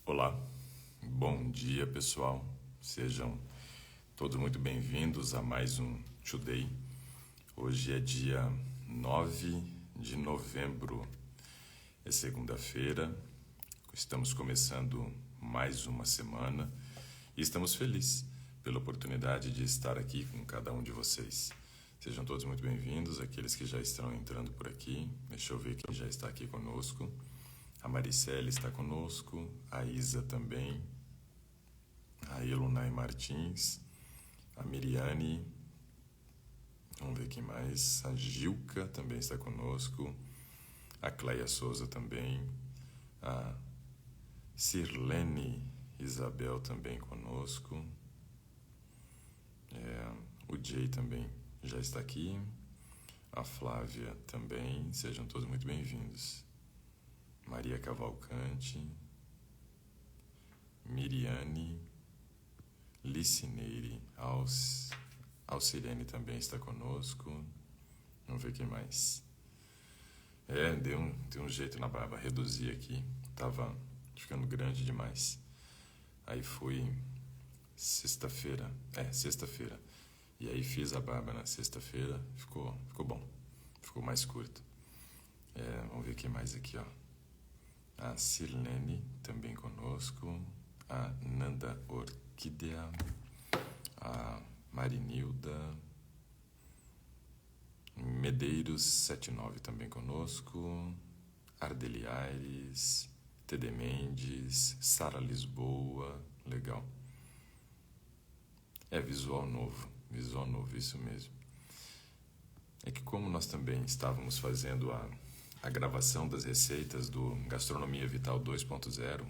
Olá, bom dia pessoal, sejam todos muito bem-vindos a mais um Today. Hoje é dia 9 de novembro, é segunda-feira, estamos começando mais uma semana e estamos felizes pela oportunidade de estar aqui com cada um de vocês. Sejam todos muito bem-vindos, aqueles que já estão entrando por aqui, deixa eu ver quem já está aqui conosco. A Maricele está conosco, a Isa também, a Elunay Martins, a Miriane, vamos ver quem mais, a Gilca também está conosco, a Cleia Souza também, a Sirlene Isabel também conosco, o Jay também já está aqui, a Flávia também, sejam todos muito bem-vindos. Maria Cavalcante, Miriane, Licineire, Alcirene também está conosco. Vamos ver quem mais. Deu um jeito na barba, reduzi aqui, estava ficando grande demais. Aí fui sexta-feira, e aí fiz a barba na sexta-feira, ficou bom, ficou mais curto. Vamos ver quem mais aqui, ó. A Sirlene também conosco, a Nanda Orquídea, a Marinilda, Medeiros 79 também conosco, Ardeli Aires, Tede Mendes, Sara Lisboa, legal. Visual novo, isso mesmo. É que como nós também estávamos fazendo a gravação das receitas do Gastronomia Vital 2.0,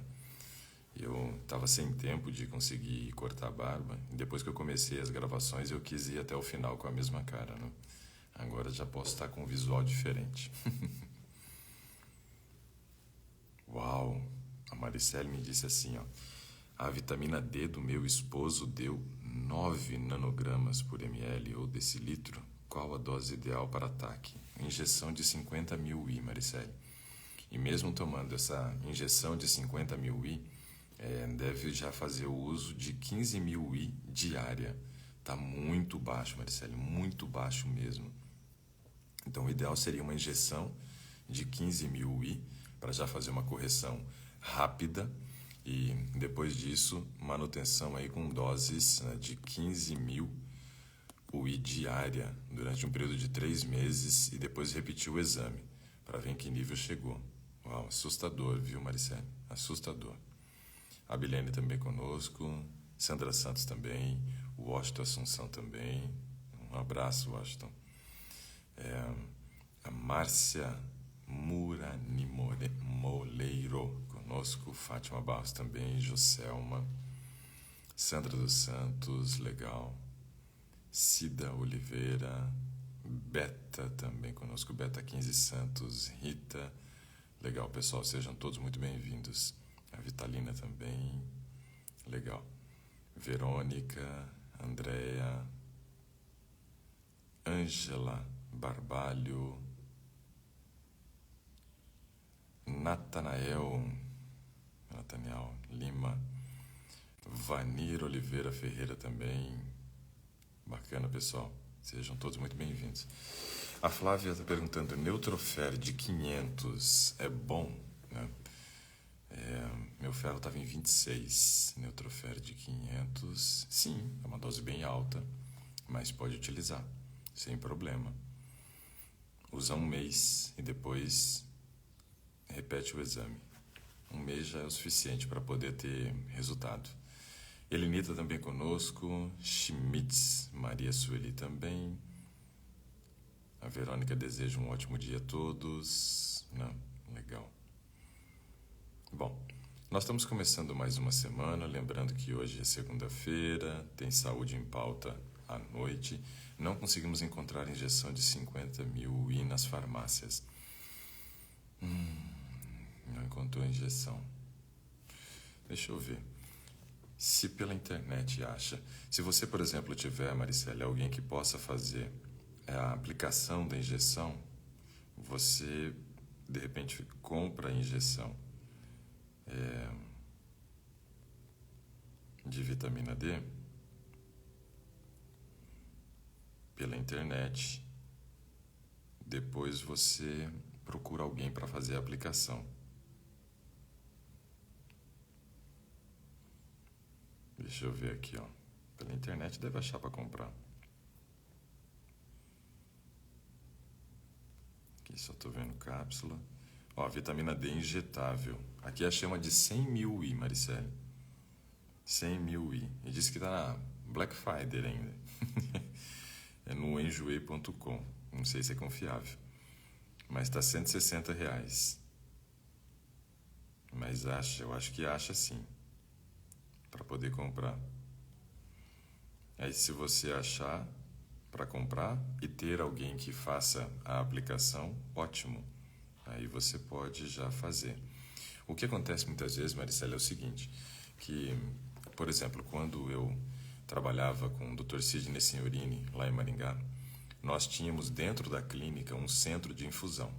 eu estava sem tempo de conseguir cortar a barba. E depois que eu comecei as gravações, eu quis ir até o final com a mesma cara, né? Agora já posso estar com um visual diferente. Uau! A Maricele me disse assim, ó. A vitamina D do meu esposo deu 9 nanogramas por ml ou decilitro. Qual a dose ideal para ataque? Injeção de 50 mil I, Maricele. E mesmo tomando essa injeção de 50 mil I, deve já fazer o uso de 15 mil I diária. Está muito baixo, Maricele, muito baixo mesmo. Então o ideal seria uma injeção de 15 mil I para já fazer uma correção rápida e depois disso manutenção aí com doses, né, de 15 mil UI diária durante um período de 3 meses e depois repetir o exame para ver em que nível chegou. Uau, assustador, viu, Maricele? Assustador. A Bilene também conosco, Sandra Santos também, o Washington Assunção também. Um abraço, Washington. A Márcia Murani Moleiro conosco, Fátima Barros também, Joselma, Sandra dos Santos, legal. Cida Oliveira, Beta também conosco, Beta 15 Santos, Rita, legal pessoal, sejam todos muito bem-vindos. A Vitalina também, legal. Verônica, Andréa, Ângela Barbalho, Natanael Lima, Vanir Oliveira Ferreira também. Bacana, pessoal. Sejam todos muito bem-vindos. A Flávia está perguntando, Neutrofer de 500 é bom? Né? Meu ferro estava em 26, Neutrofer de 500, sim, é uma dose bem alta, mas pode utilizar, sem problema. Usa um mês e depois repete o exame. Um mês já é o suficiente para poder ter resultado. Elenita também conosco, Schmitz, Maria Sueli também. A Verônica deseja um ótimo dia a todos. Não, legal. Bom, nós estamos começando mais uma semana, lembrando que hoje é segunda-feira, tem saúde em pauta à noite. Não conseguimos encontrar injeção de 50 mil I nas farmácias. Não encontrou injeção. Deixa eu ver. Se pela internet acha. Se você, por exemplo, tiver, Maricele, alguém que possa fazer a aplicação da injeção, você, de repente, compra a injeção. de vitamina D pela internet. Depois você procura alguém para fazer a aplicação. Deixa eu ver aqui, ó. Pela internet deve achar para comprar. Aqui só tô vendo cápsula. Ó, vitamina D injetável. Aqui a chama de 100.000 I, Maricele. 100.000 I. E disse que tá na Black Friday ainda. É no enjoei.com. Não sei se é confiável. Mas tá R$160. Mas eu acho que acha sim. Para poder comprar. Aí se você achar para comprar e ter alguém que faça a aplicação, ótimo. Aí você pode já fazer. O que acontece muitas vezes, Maricela, é o seguinte, que, por exemplo, quando eu trabalhava com o Dr. Sidney Signorini, lá em Maringá, nós tínhamos dentro da clínica um centro de infusão.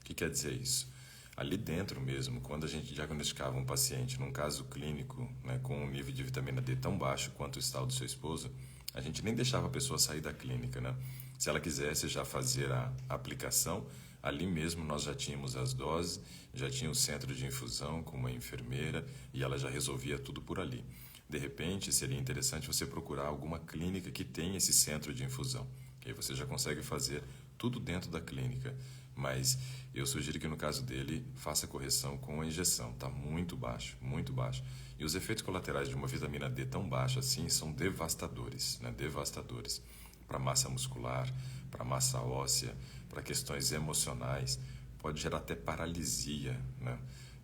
O que quer dizer isso? Ali dentro mesmo, quando a gente diagnosticava um paciente, num caso clínico, né, com um nível de vitamina D tão baixo quanto está o do seu esposo, a gente nem deixava a pessoa sair da clínica, né? Se ela quisesse já fazer a aplicação, ali mesmo nós já tínhamos as doses, já tinha o centro de infusão com uma enfermeira e ela já resolvia tudo por ali. De repente, seria interessante você procurar alguma clínica que tenha esse centro de infusão, que aí você já consegue fazer tudo dentro da clínica. Mas eu sugiro que no caso dele, faça a correção com a injeção. Está muito baixo, muito baixo. E os efeitos colaterais de uma vitamina D tão baixa assim são devastadores, né? Devastadores. Para massa muscular, para massa óssea, para questões emocionais. Pode gerar até paralisia, né?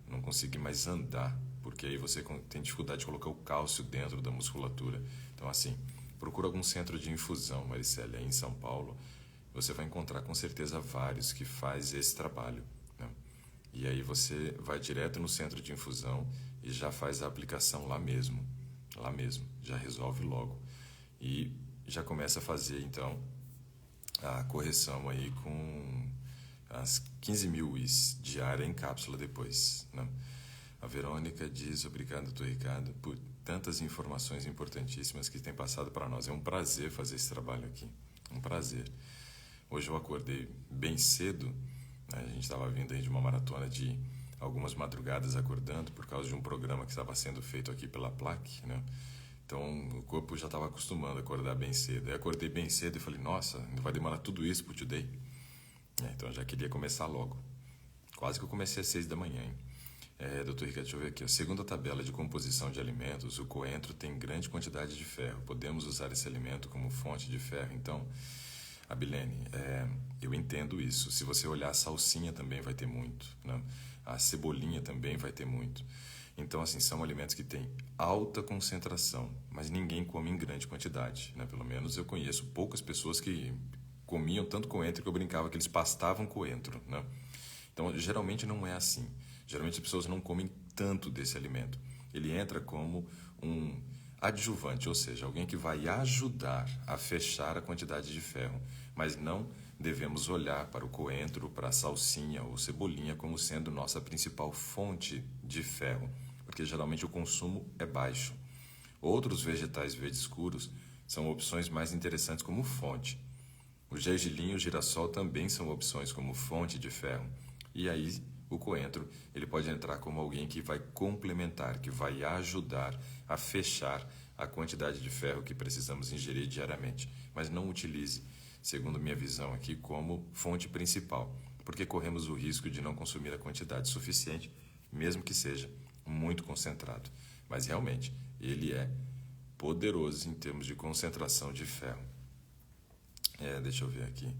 Não conseguir mais andar, porque aí você tem dificuldade de colocar o cálcio dentro da musculatura. Então, assim, procura algum centro de infusão, Maricela, aí em São Paulo. Você vai encontrar com certeza vários que faz esse trabalho, né? E aí você vai direto no centro de infusão e já faz a aplicação lá mesmo, já resolve logo. E já começa a fazer, então, a correção aí com as 15.000 Is diária em cápsula depois, né? A Verônica diz, obrigado, doutor Ricardo, por tantas informações importantíssimas que tem passado para nós. É um prazer fazer esse trabalho aqui, um prazer. Hoje eu acordei bem cedo, né? A gente estava vindo aí de uma maratona de algumas madrugadas acordando por causa de um programa que estava sendo feito aqui pela Plaque, né? Então o corpo já estava acostumando a acordar bem cedo. Aí acordei bem cedo e falei, nossa, não vai demorar tudo isso pro Today? Então eu já queria começar logo. Quase que eu comecei às 6 da manhã, hein? Doutor Ricardo, deixa eu ver aqui. Segundo a tabela de composição de alimentos, o coentro tem grande quantidade de ferro. Podemos usar esse alimento como fonte de ferro, então... Abilene, eu entendo isso. Se você olhar a salsinha também vai ter muito, né? A cebolinha também vai ter muito. Então, assim, são alimentos que têm alta concentração, mas ninguém come em grande quantidade, né? Pelo menos eu conheço poucas pessoas que comiam tanto coentro que eu brincava que eles pastavam coentro, né? Então, geralmente não é assim. Geralmente as pessoas não comem tanto desse alimento. Ele entra como um adjuvante, ou seja, alguém que vai ajudar a fechar a quantidade de ferro, mas não devemos olhar para o coentro, para a salsinha ou cebolinha como sendo nossa principal fonte de ferro, porque geralmente o consumo é baixo. Outros vegetais verdes escuros são opções mais interessantes como fonte. O gergelim e o girassol também são opções como fonte de ferro. E aí o coentro ele pode entrar como alguém que vai complementar, que vai ajudar a fechar a quantidade de ferro que precisamos ingerir diariamente. Mas não utilize, segundo minha visão aqui, como fonte principal, porque corremos o risco de não consumir a quantidade suficiente, mesmo que seja muito concentrado. Mas realmente, ele é poderoso em termos de concentração de ferro. Deixa eu ver aqui.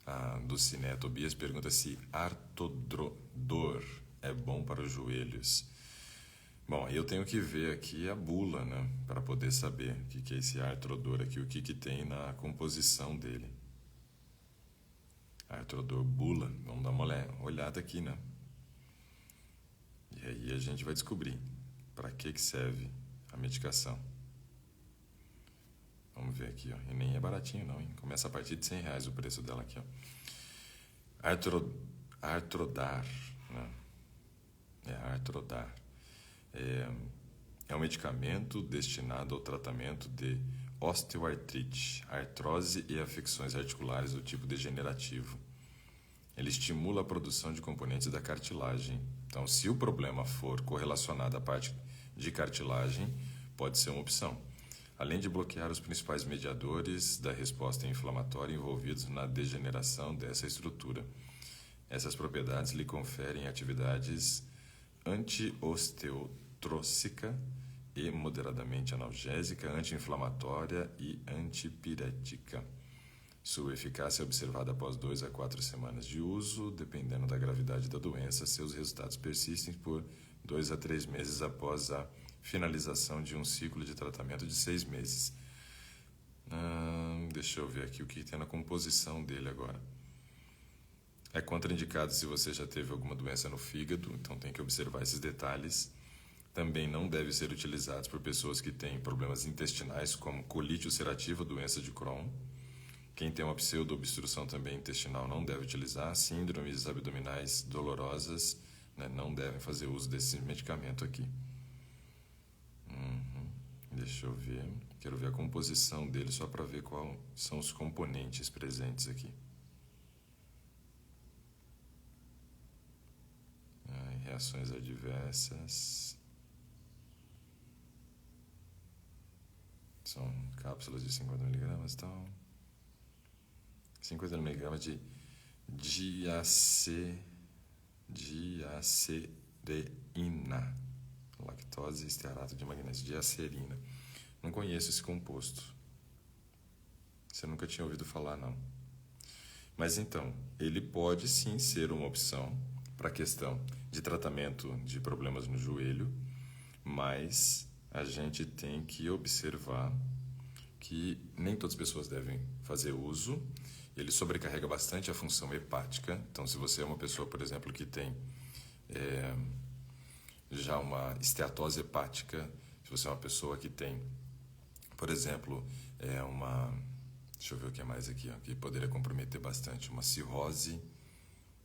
A Dulcinea Tobias pergunta se Artodor é bom para os joelhos. Bom, eu tenho que ver aqui a bula, né, para poder saber o que é esse Artrodor aqui, o que tem na composição dele. Artrodor bula, vamos dar uma olhada aqui, né? E aí a gente vai descobrir para que serve a medicação. Vamos ver aqui, ó. E nem é baratinho não, hein? Começa a partir de R$100 o preço dela aqui, ó. Artrodar, né? Artrodar. É um medicamento destinado ao tratamento de osteoartrite, artrose e afecções articulares do tipo degenerativo. Ele estimula a produção de componentes da cartilagem. Então, se o problema for correlacionado à parte de cartilagem, pode ser uma opção. Além de bloquear os principais mediadores da resposta inflamatória envolvidos na degeneração dessa estrutura. Essas propriedades lhe conferem atividades anti-osteotrócica e moderadamente analgésica, anti-inflamatória e antipirética. Sua eficácia é observada após 2 a 4 semanas de uso, dependendo da gravidade da doença. Seus resultados persistem por 2 a 3 meses após a finalização de um ciclo de tratamento de 6 meses. Deixa eu ver aqui o que tem na composição dele agora. É contraindicado se você já teve alguma doença no fígado, então tem que observar esses detalhes. Também não deve ser utilizado por pessoas que têm problemas intestinais, como colite ulcerativa, doença de Crohn. Quem tem uma pseudo-obstrução também intestinal não deve utilizar. Síndromes abdominais dolorosas, né, não devem fazer uso desse medicamento aqui. Deixa eu ver. Quero ver a composição dele só para ver quais são os componentes presentes aqui. Reações adversas. São cápsulas de 50 mg e tal. 50 mg de diacerina. Lactose e estearato de magnésio. Diacerina. Não conheço esse composto. Você nunca tinha ouvido falar, não. Mas então, ele pode sim ser uma opção para a questão de tratamento de problemas no joelho, mas a gente tem que observar que nem todas as pessoas devem fazer uso. Ele sobrecarrega bastante a função hepática. Então, se você é uma pessoa, por exemplo, que tem já uma esteatose hepática, se você é uma pessoa que tem, por exemplo, deixa eu ver o que é mais aqui, que poderia comprometer bastante, uma cirrose,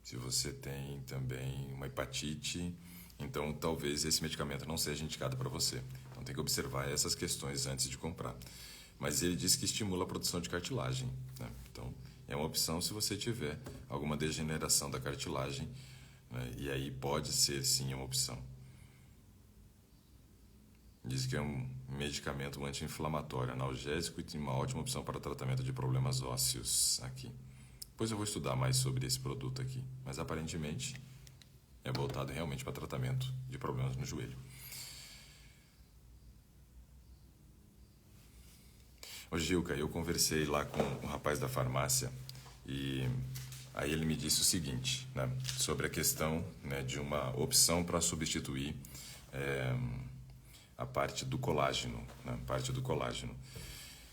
se você tem também uma hepatite, então talvez esse medicamento não seja indicado para você. Então tem que observar essas questões antes de comprar. Mas ele diz que estimula a produção de cartilagem, né? Então é uma opção se você tiver alguma degeneração da cartilagem, né? E aí pode ser sim uma opção. Diz que é um medicamento anti-inflamatório, analgésico e tem uma ótima opção para tratamento de problemas ósseos aqui. Depois eu vou estudar mais sobre esse produto aqui, mas aparentemente é voltado realmente para tratamento de problemas no joelho. Ô Gilca, eu conversei lá com um rapaz da farmácia e aí ele me disse o seguinte, né, sobre a questão, né, de uma opção para substituir a parte do colágeno, né, parte do colágeno.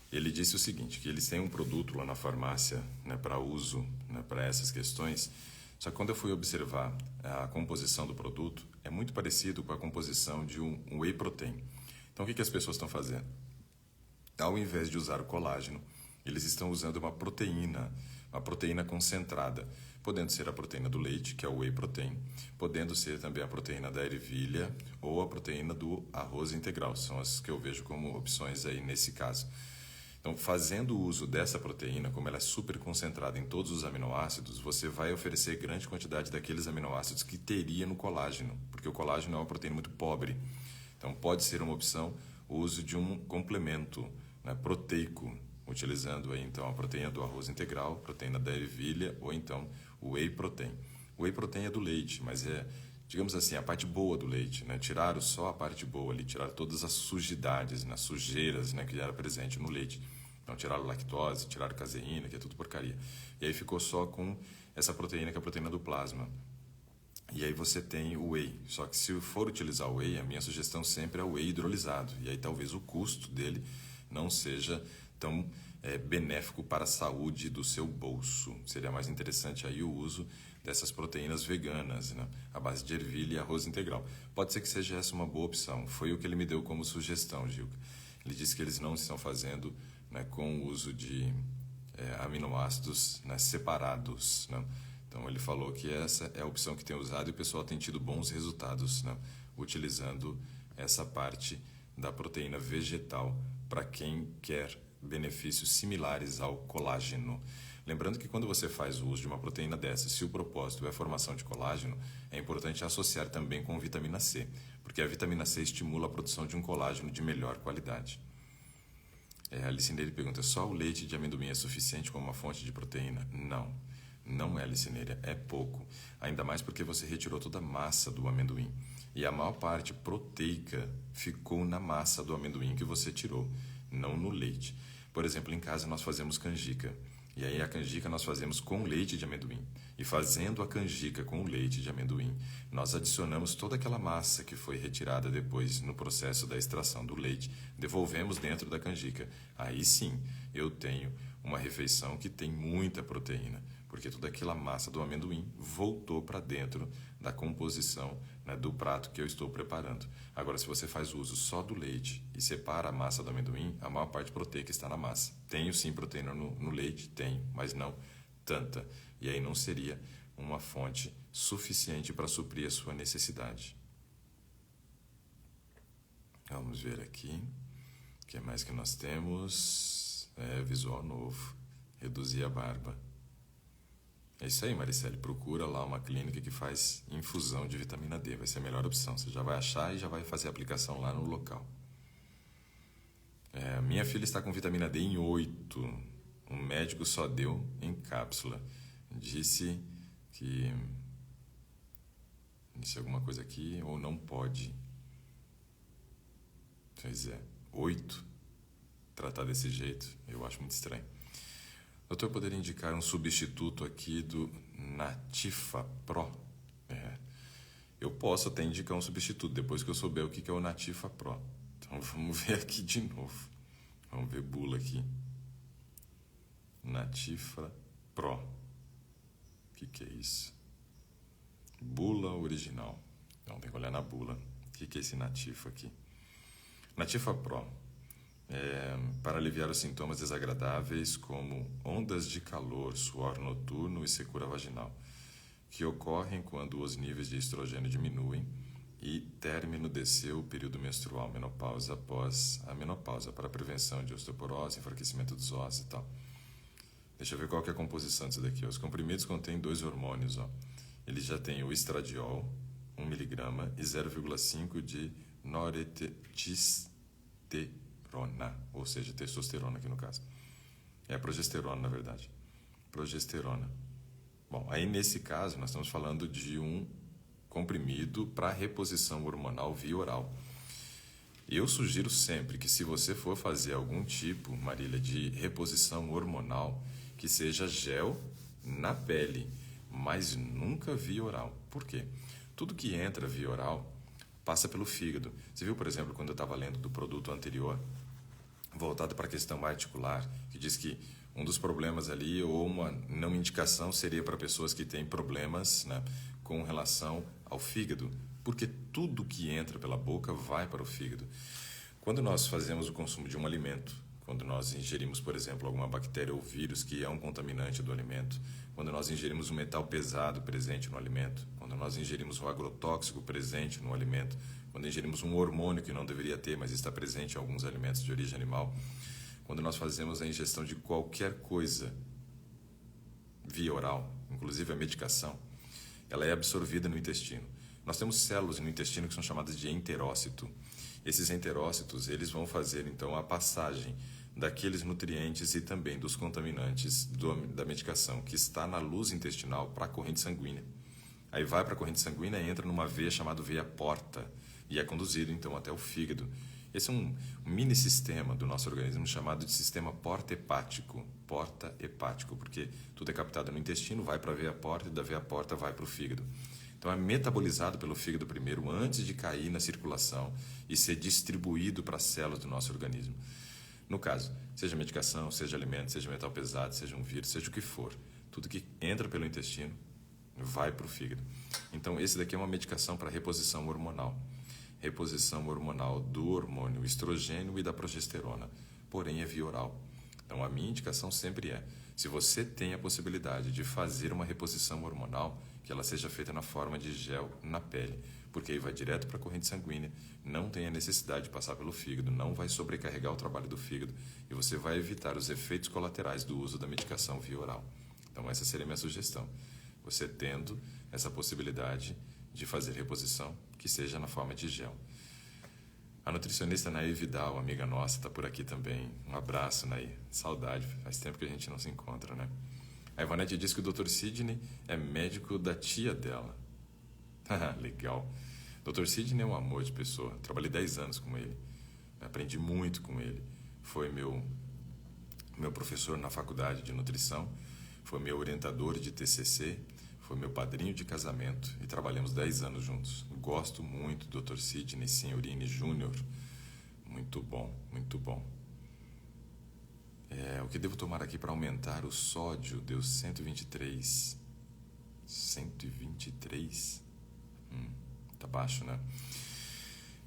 Ele disse o seguinte, que eles têm um produto lá na farmácia, né, para uso, né, para essas questões, só que quando eu fui observar a composição do produto, é muito parecido com a composição de um whey protein. Então, o que as pessoas estão fazendo? Ao invés de usar o colágeno, eles estão usando uma proteína concentrada, podendo ser a proteína do leite, que é o whey protein, podendo ser também a proteína da ervilha ou a proteína do arroz integral, são as que eu vejo como opções aí nesse caso. Então, fazendo uso dessa proteína, como ela é super concentrada em todos os aminoácidos, você vai oferecer grande quantidade daqueles aminoácidos que teria no colágeno, porque o colágeno é uma proteína muito pobre. Então, pode ser uma opção o uso de um complemento, né, proteico, utilizando aí, então, a proteína do arroz integral, proteína da ervilha ou então o whey protein. O whey protein é do leite, mas é, digamos assim, a parte boa do leite, né? Tiraram só a parte boa ali, tiraram todas as sujidades, né, sujeiras, né, que era presente no leite. Então, tiraram lactose, tiraram caseína, que é tudo porcaria. E aí ficou só com essa proteína, que é a proteína do plasma. E aí você tem o whey. Só que se for utilizar o whey, a minha sugestão sempre é o whey hidrolisado. E aí talvez o custo dele não seja tão benéfico para a saúde do seu bolso. Seria mais interessante aí o uso dessas proteínas veganas, né, à base de ervilha e arroz integral. Pode ser que seja essa uma boa opção. Foi o que ele me deu como sugestão, Gilca. Ele disse que eles não estão fazendo, né, com o uso de aminoácidos, né, separados, né? Então ele falou que essa é a opção que tem usado e o pessoal tem tido bons resultados, né, utilizando essa parte da proteína vegetal para quem quer benefícios similares ao colágeno. Lembrando que quando você faz o uso de uma proteína dessa, se o propósito é a formação de colágeno, é importante associar também com vitamina C, porque a vitamina C estimula a produção de um colágeno de melhor qualidade. A Alicineire pergunta, só o leite de amendoim é suficiente como uma fonte de proteína? Não, não é, Alicineire, é pouco. Ainda mais porque você retirou toda a massa do amendoim. E a maior parte proteica ficou na massa do amendoim que você tirou, não no leite. Por exemplo, em casa nós fazemos canjica. E aí a canjica nós fazemos com leite de amendoim. E fazendo a canjica com leite de amendoim, nós adicionamos toda aquela massa que foi retirada depois no processo da extração do leite, devolvemos dentro da canjica. Aí sim, eu tenho uma refeição que tem muita proteína, porque toda aquela massa do amendoim voltou para dentro da composição, né, do prato que eu estou preparando. Agora, se você faz uso só do leite e separa a massa do amendoim, a maior parte proteica está na massa. Tenho sim proteína no leite? Tenho, mas não tanta. E aí não seria uma fonte suficiente para suprir a sua necessidade. Vamos ver aqui. O que mais que nós temos? Visual novo. Reduzir a barba. É isso aí, Maricele. Procura lá uma clínica que faz infusão de vitamina D. Vai ser a melhor opção. Você já vai achar e já vai fazer a aplicação lá no local. Minha filha está com vitamina D em 8. O médico só deu em cápsula. Disse alguma coisa aqui ou não pode. Pois é. 8. Tratar desse jeito, eu acho muito estranho. Doutor, poderia indicar um substituto aqui do Nativa Pro? Eu posso até indicar um substituto, depois que eu souber o que é o Nativa Pro. Então vamos ver aqui de novo. Vamos ver bula aqui. Nativa Pro. O que é isso? Bula original. Então tem que olhar na bula. O que é esse Nativa aqui? Nativa Pro. Para aliviar os sintomas desagradáveis como ondas de calor, suor noturno e secura vaginal, que ocorrem quando os níveis de estrogênio diminuem e término de seu período menstrual, menopausa após a menopausa, para prevenção de osteoporose, enfraquecimento dos ossos e tal. Deixa eu ver qual que é a composição disso daqui. Os comprimidos contêm 2 hormônios. Eles já têm o estradiol, 1 mg, e 0,5 de noretesтерона, ou seja, testosterona aqui no caso. É a progesterona, na verdade. Progesterona. Bom, aí nesse caso nós estamos falando de um comprimido para reposição hormonal via oral. Eu sugiro sempre que se você for fazer algum tipo, Marília, de reposição hormonal, que seja gel na pele, mas nunca via oral. Por quê? Tudo que entra via oral passa pelo fígado. Você viu, por exemplo, quando eu estava lendo do produto anterior, voltado para a questão articular, que diz que um dos problemas ali, ou uma não indicação, seria para pessoas que têm problemas, né, com relação ao fígado, porque tudo que entra pela boca vai para o fígado. Quando nós fazemos o consumo de um alimento, quando nós ingerimos, por exemplo, alguma bactéria ou vírus que é um contaminante do alimento, quando nós ingerimos um metal pesado presente no alimento, quando nós ingerimos um agrotóxico presente no alimento, quando ingerimos um hormônio que não deveria ter, mas está presente em alguns alimentos de origem animal, quando nós fazemos a ingestão de qualquer coisa via oral, inclusive a medicação, ela é absorvida no intestino. Nós temos células no intestino que são chamadas de enterócito. Esses enterócitos, eles vão fazer então a passagem daqueles nutrientes e também dos contaminantes da medicação que está na luz intestinal para a corrente sanguínea. Aí vai para a corrente sanguínea e entra numa veia chamada veia porta e é conduzido então até o fígado. Esse é um mini sistema do nosso organismo chamado de sistema porta-hepático, porque tudo é captado no intestino, vai para a veia porta e da veia porta vai para o fígado. Então é metabolizado pelo fígado primeiro antes de cair na circulação e ser distribuído para as células do nosso organismo. No caso, seja medicação, seja alimento, seja metal pesado, seja um vírus, seja o que for, tudo que entra pelo intestino vai para o fígado. Então esse daqui é uma medicação para reposição hormonal do hormônio estrogênio e da progesterona, porém é via oral. Então a minha indicação sempre é, Se você tem a possibilidade de fazer uma reposição hormonal, que ela seja feita na forma de gel na pele, porque aí vai direto para a corrente sanguínea, não tem a necessidade de passar pelo fígado, não vai sobrecarregar o trabalho do fígado e você vai evitar os efeitos colaterais do uso da medicação via oral. Então essa seria a minha sugestão. Você tendo essa possibilidade de fazer reposição, que seja na forma de gel. A nutricionista Naí Vidal, amiga nossa, está por aqui também. Um abraço, Naí. Saudade, faz tempo que a gente não se encontra, né? A Ivonete diz que o Dr. Sidney é médico da tia dela. Legal. Dr. Sidney é um amor de pessoa. Trabalhei 10 anos com ele. Aprendi muito com ele. Foi meu professor na faculdade de nutrição. Foi meu orientador de TCC. Foi meu padrinho de casamento e trabalhamos 10 anos juntos. Gosto muito do Dr. Sidney Senhorini Júnior. Muito bom, muito bom. O que devo tomar aqui para aumentar o sódio? Deu 123. 123? Tá baixo, né?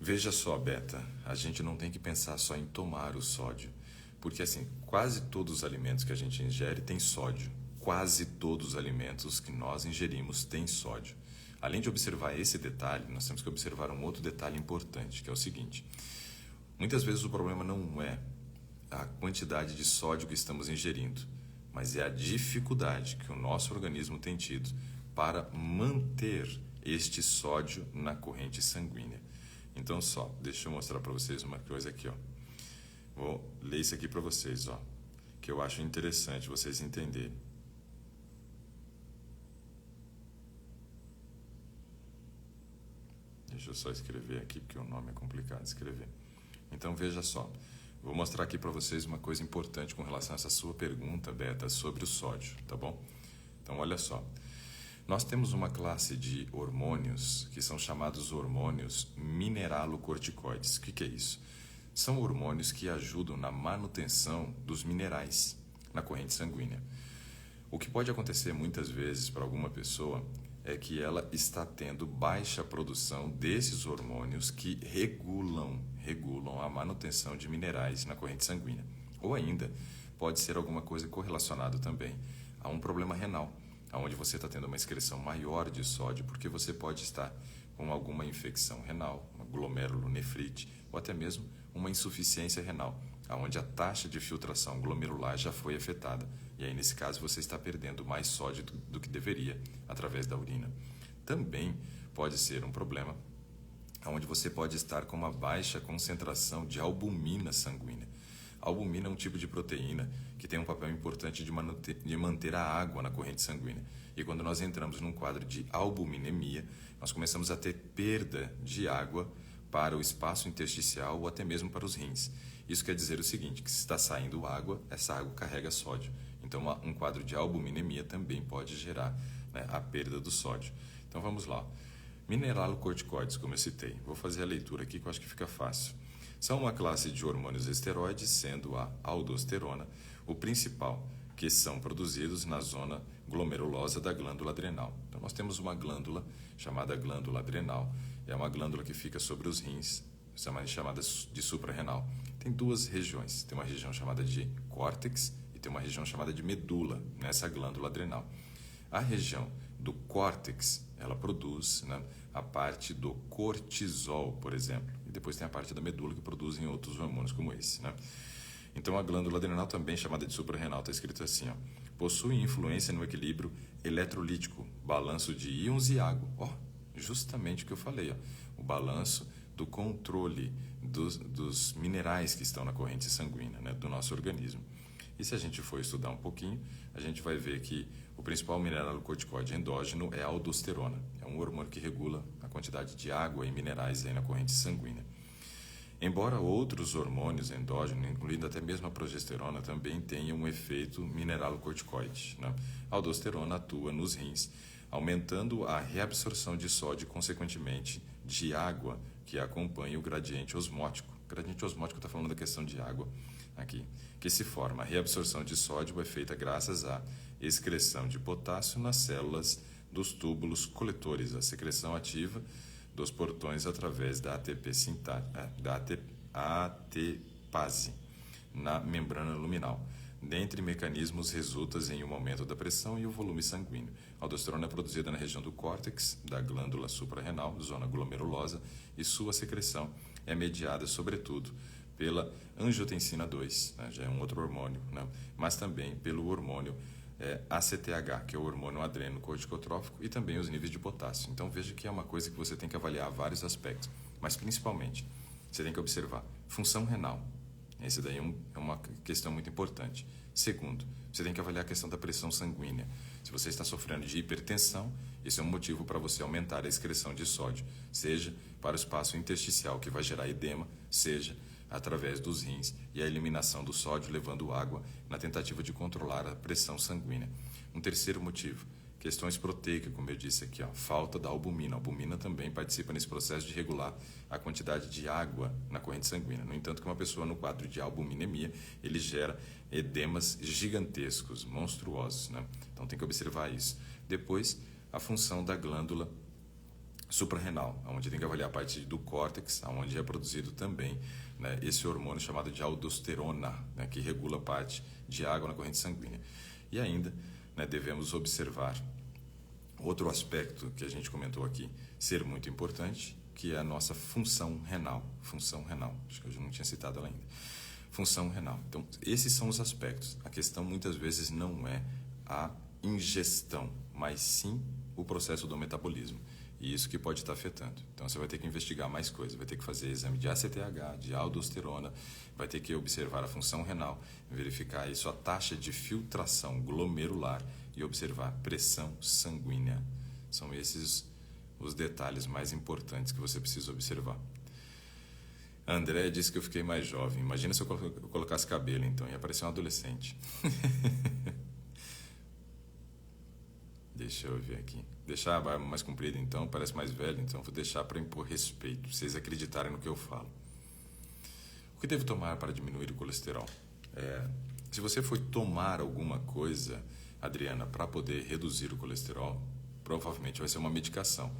Veja só, Beta, a gente não tem que pensar só em tomar o sódio. Porque, assim, quase todos os alimentos que a gente ingere têm sódio. Quase todos os alimentos que nós ingerimos têm sódio. Além de observar esse detalhe, nós temos que observar um outro detalhe importante, que é o seguinte. Muitas vezes o problema não é a quantidade de sódio que estamos ingerindo, mas é a dificuldade que o nosso organismo tem tido para manter este sódio na corrente sanguínea. Então, deixa eu mostrar para vocês uma coisa aqui, ó. Vou ler isso aqui para vocês, ó, que eu acho interessante vocês entenderem. Deixa eu só escrever aqui, porque o nome é complicado de escrever. Então, veja só. Vou mostrar aqui para vocês uma coisa importante com relação a essa sua pergunta, Beta, sobre o sódio, tá bom? Então, olha só. Nós temos uma classe de hormônios que são chamados hormônios mineralocorticoides. O que é isso? São hormônios que ajudam na manutenção dos minerais na corrente sanguínea. O que pode acontecer muitas vezes para alguma pessoa é que ela está tendo baixa produção desses hormônios que regulam a manutenção de minerais na corrente sanguínea. Ou ainda, pode ser alguma coisa correlacionada também a um problema renal, onde você está tendo uma excreção maior de sódio, porque você pode estar com alguma infecção renal, uma glomerulonefrite, ou até mesmo uma insuficiência renal, onde a taxa de filtração glomerular já foi afetada. E aí, nesse caso, você está perdendo mais sódio do que deveria através da urina. Também pode ser um problema onde você pode estar com uma baixa concentração de albumina sanguínea. A albumina é um tipo de proteína que tem um papel importante de manter a água na corrente sanguínea. E quando nós entramos num quadro de albuminemia, nós começamos a ter perda de água para o espaço intersticial ou até mesmo para os rins. Isso quer dizer o seguinte, que se está saindo água, essa água carrega sódio. Então, um quadro de albuminemia também pode gerar, né, a perda do sódio. Então, vamos lá. Mineralocorticoides, como eu citei. Vou fazer a leitura aqui que eu acho que fica fácil. São uma classe de hormônios esteroides, sendo a aldosterona o principal, que são produzidos na zona glomerulosa da glândula adrenal. Então, nós temos uma glândula chamada glândula adrenal. É uma glândula que fica sobre os rins, chamada de suprarrenal. Tem duas regiões. Tem uma região chamada de córtex e tem uma região chamada de medula, nessa glândula adrenal. A região do córtex, ela produz, né, a parte do cortisol, por exemplo. E depois tem a parte da medula que produzem outros hormônios como esse, né? Então, a glândula adrenal, também chamada de suprarrenal, está escrito assim, ó, possui influência no equilíbrio eletrolítico, balanço de íons e água. Justamente o que eu falei, ó, o balanço do controle dos minerais que estão na corrente sanguínea, né, do nosso organismo. E se a gente for estudar um pouquinho, a gente vai ver que o principal mineralocorticoide endógeno é a aldosterona. É um hormônio que regula a quantidade de água e minerais aí na corrente sanguínea. Embora outros hormônios endógenos, incluindo até mesmo a progesterona, também tenham um efeito mineralocorticoide, né? A aldosterona atua nos rins, aumentando a reabsorção de sódio e, consequentemente, de água, que acompanha o gradiente osmótico. O gradiente osmótico está falando da questão de água aqui, que se forma. A reabsorção de sódio é feita graças à excreção de potássio nas células dos túbulos coletores, a secreção ativa dos portões através da ATPase na membrana luminal. Dentre mecanismos resulta em um aumento da pressão e o volume sanguíneo. A aldosterona é produzida na região do córtex, da glândula suprarrenal, zona glomerulosa, e sua secreção é mediada, sobretudo, pela angiotensina 2, né, já é um outro hormônio, né, mas também pelo hormônio ACTH, que é o hormônio adrenocorticotrófico, e também os níveis de potássio. Então veja que é uma coisa que você tem que avaliar vários aspectos, mas principalmente você tem que observar função renal. Esse daí é uma questão muito importante. Segundo, você tem que avaliar a questão da pressão sanguínea. Se você está sofrendo de hipertensão, esse é um motivo para você aumentar a excreção de sódio, seja para o espaço intersticial, que vai gerar edema, seja através dos rins e a eliminação do sódio levando água na tentativa de controlar a pressão sanguínea. Um terceiro motivo, questões proteicas, como eu disse aqui, falta da albumina. A albumina também participa nesse processo de regular a quantidade de água na corrente sanguínea. No entanto, que uma pessoa no quadro de albuminemia, ele gera edemas gigantescos, monstruosos, né? Então tem que observar isso. Depois, a função da glândula suprarrenal, onde tem que avaliar a parte do córtex, onde é produzido também, né, esse hormônio chamado de aldosterona, né, que regula a parte de água na corrente sanguínea. E ainda, né, devemos observar outro aspecto que a gente comentou aqui, ser muito importante, que é a nossa função renal. Função renal, acho que eu já não tinha citado ela ainda. Função renal. Então, esses são os aspectos. A questão muitas vezes não é a ingestão, mas sim o processo do metabolismo. E isso que pode estar afetando. Então, você vai ter que investigar mais coisas. Vai ter que fazer exame de ACTH, de aldosterona, vai ter que observar a função renal, verificar isso, a taxa de filtração glomerular e observar pressão sanguínea. São esses os detalhes mais importantes que você precisa observar. A André disse que eu fiquei mais jovem. Imagina se eu colocasse cabelo, então, ia parecer um adolescente. Deixa eu ver aqui. Deixar a barba mais comprida, então, parece mais velho, então vou deixar para impor respeito, pra vocês acreditarem no que eu falo. O que devo tomar para diminuir o colesterol? Se você for tomar alguma coisa, Adriana, para poder reduzir o colesterol, provavelmente vai ser uma medicação.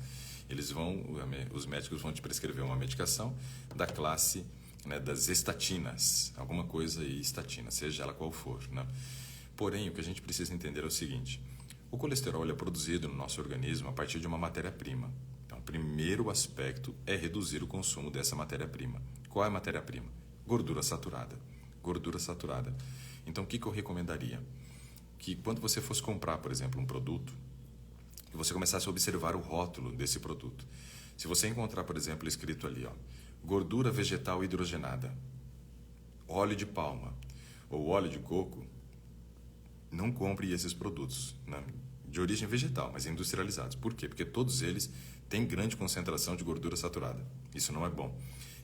Os médicos vão te prescrever uma medicação da classe, né, das estatinas, alguma coisa aí, estatina, seja ela qual for, né? Porém, o que a gente precisa entender é o seguinte: o colesterol é produzido no nosso organismo a partir de uma matéria-prima. Então, o primeiro aspecto é reduzir o consumo dessa matéria-prima. Qual é a matéria-prima? Gordura saturada. Gordura saturada. Então, o que eu recomendaria? Que quando você fosse comprar, por exemplo, um produto, que você começasse a observar o rótulo desse produto. Se você encontrar, por exemplo, escrito ali, gordura vegetal hidrogenada, óleo de palma ou óleo de coco, não compre esses produtos, né, de origem vegetal, mas industrializados. Por quê? Porque todos eles têm grande concentração de gordura saturada. Isso não é bom.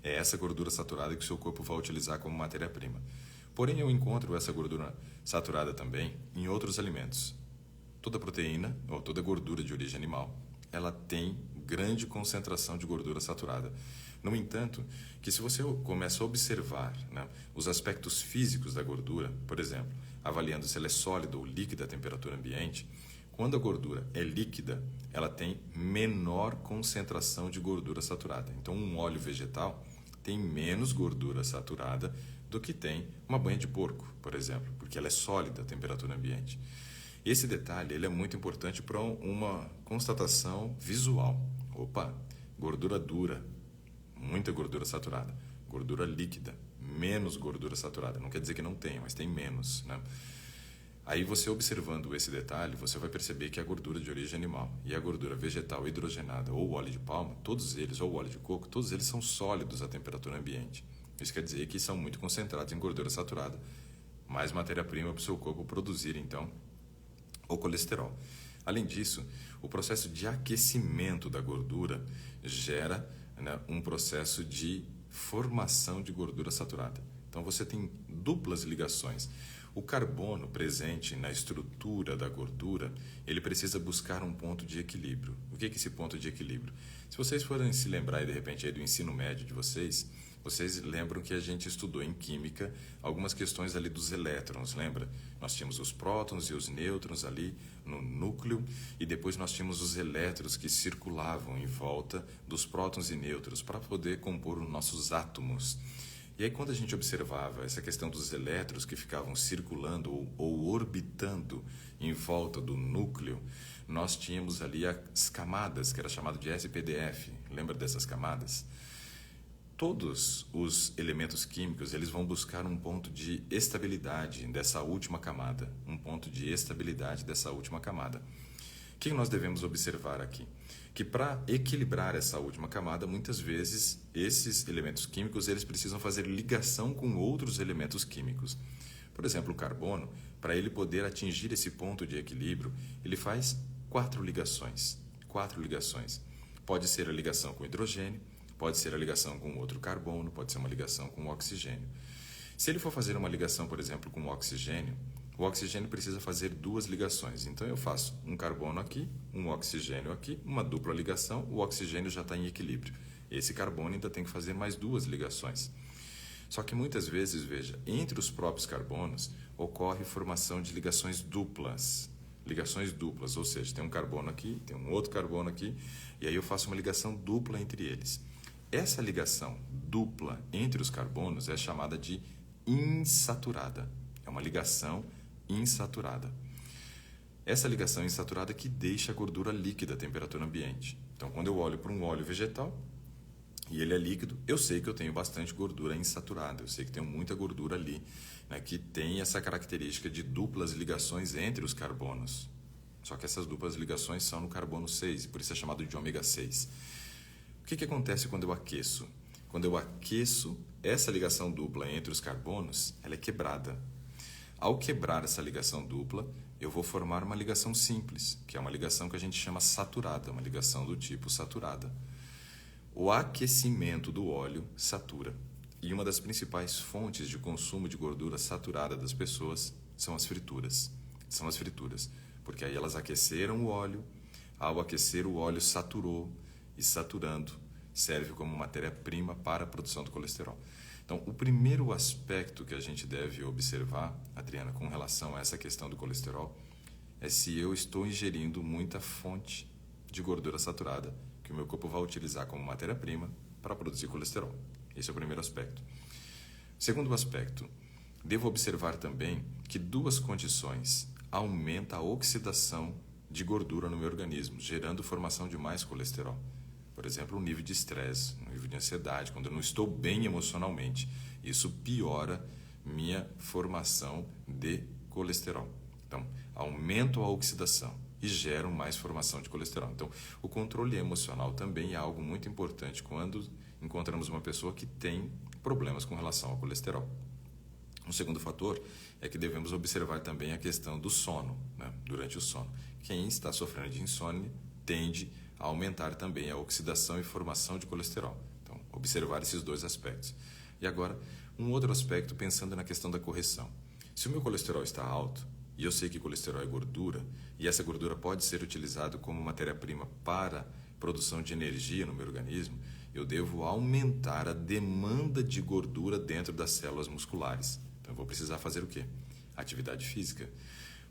É essa gordura saturada que o seu corpo vai utilizar como matéria-prima. Porém, eu encontro essa gordura saturada também em outros alimentos. Toda proteína, ou toda gordura de origem animal, ela tem grande concentração de gordura saturada. No entanto, que se você começa a observar, né, os aspectos físicos da gordura, por exemplo, avaliando se ela é sólida ou líquida à temperatura ambiente, quando a gordura é líquida, ela tem menor concentração de gordura saturada. Então, um óleo vegetal tem menos gordura saturada do que tem uma banha de porco, por exemplo, porque ela é sólida à temperatura ambiente. Esse detalhe ele é muito importante para uma constatação visual. Opa, gordura dura, muita gordura saturada. Gordura líquida, menos gordura saturada. Não quer dizer que não tenha, mas tem menos, né? Aí você observando esse detalhe, você vai perceber que a gordura de origem animal e a gordura vegetal hidrogenada ou óleo de palma, todos eles, ou óleo de coco, todos eles são sólidos à temperatura ambiente. Isso quer dizer que são muito concentrados em gordura saturada. Mais matéria-prima para o seu corpo produzir, então, o colesterol. Além disso, o processo de aquecimento da gordura gera, né, um processo de formação de gordura saturada. Então você tem duplas ligações. O carbono presente na estrutura da gordura, ele precisa buscar um ponto de equilíbrio. O que é esse ponto de equilíbrio? Se vocês forem se lembrar de repente aí do ensino médio de vocês lembram que a gente estudou em química algumas questões ali dos elétrons, lembra? Nós tínhamos os prótons e os nêutrons ali no núcleo e depois nós tínhamos os elétrons que circulavam em volta dos prótons e nêutrons para poder compor os nossos átomos. E aí quando a gente observava essa questão dos elétrons que ficavam circulando ou orbitando em volta do núcleo, nós tínhamos ali as camadas, que era chamado de SPDF. Lembra dessas camadas? Todos os elementos químicos, eles vão buscar um ponto de estabilidade dessa última camada, um ponto de estabilidade dessa última camada. O que nós devemos observar aqui? Que para equilibrar essa última camada, muitas vezes esses elementos químicos eles precisam fazer ligação com outros elementos químicos. Por exemplo, o carbono, para ele poder atingir esse ponto de equilíbrio, ele faz 4 ligações. 4 ligações. Pode ser a ligação com hidrogênio, pode ser a ligação com outro carbono, pode ser uma ligação com oxigênio. Se ele for fazer uma ligação, por exemplo, com o oxigênio precisa fazer 2 ligações. Então eu faço um carbono aqui, um oxigênio aqui, uma dupla ligação, o oxigênio já está em equilíbrio. Esse carbono ainda tem que fazer mais 2 ligações. Só que muitas vezes, veja, entre os próprios carbonos ocorre formação de ligações duplas. Ligações duplas, ou seja, tem um carbono aqui, tem um outro carbono aqui, e aí eu faço uma ligação dupla entre eles. Essa ligação dupla entre os carbonos é chamada de insaturada. É uma ligação insaturada. Essa ligação insaturada que deixa a gordura líquida à temperatura ambiente. Então, quando eu olho para um óleo vegetal e ele é líquido, eu sei que eu tenho bastante gordura insaturada. Eu sei que tenho muita gordura ali, né, que tem essa característica de duplas ligações entre os carbonos. Só que essas duplas ligações são no carbono 6, e por isso é chamado de ômega 6. O que acontece quando eu aqueço? Quando eu aqueço, essa ligação dupla entre os carbonos, ela é quebrada. Ao quebrar essa ligação dupla, eu vou formar uma ligação simples, que é uma ligação que a gente chama saturada, uma ligação do tipo saturada. O aquecimento do óleo satura. E uma das principais fontes de consumo de gordura saturada das pessoas são as frituras. São as frituras, porque aí elas aqueceram o óleo, ao aquecer o óleo saturou, e saturando serve como matéria-prima para a produção do colesterol. Então, o primeiro aspecto que a gente deve observar, Adriana, com relação a essa questão do colesterol, é se eu estou ingerindo muita fonte de gordura saturada que o meu corpo vai utilizar como matéria-prima para produzir colesterol. Esse é o primeiro aspecto. Segundo aspecto, devo observar também que 2 condições aumentam a oxidação de gordura no meu organismo, gerando formação de mais colesterol. Por exemplo, o nível de estresse, o nível de ansiedade, quando eu não estou bem emocionalmente. Isso piora minha formação de colesterol. Então, aumento a oxidação e geram mais formação de colesterol. Então, o controle emocional também é algo muito importante quando encontramos uma pessoa que tem problemas com relação ao colesterol. Um segundo fator é que devemos observar também a questão do sono, né, durante o sono. Quem está sofrendo de insônia tende a aumentar também a oxidação e formação de colesterol. Então, observar esses 2 aspectos. E agora, um outro aspecto pensando na questão da correção. Se o meu colesterol está alto, e eu sei que colesterol é gordura, e essa gordura pode ser utilizada como matéria-prima para produção de energia no meu organismo, eu devo aumentar a demanda de gordura dentro das células musculares. Então, eu vou precisar fazer o quê? Atividade física.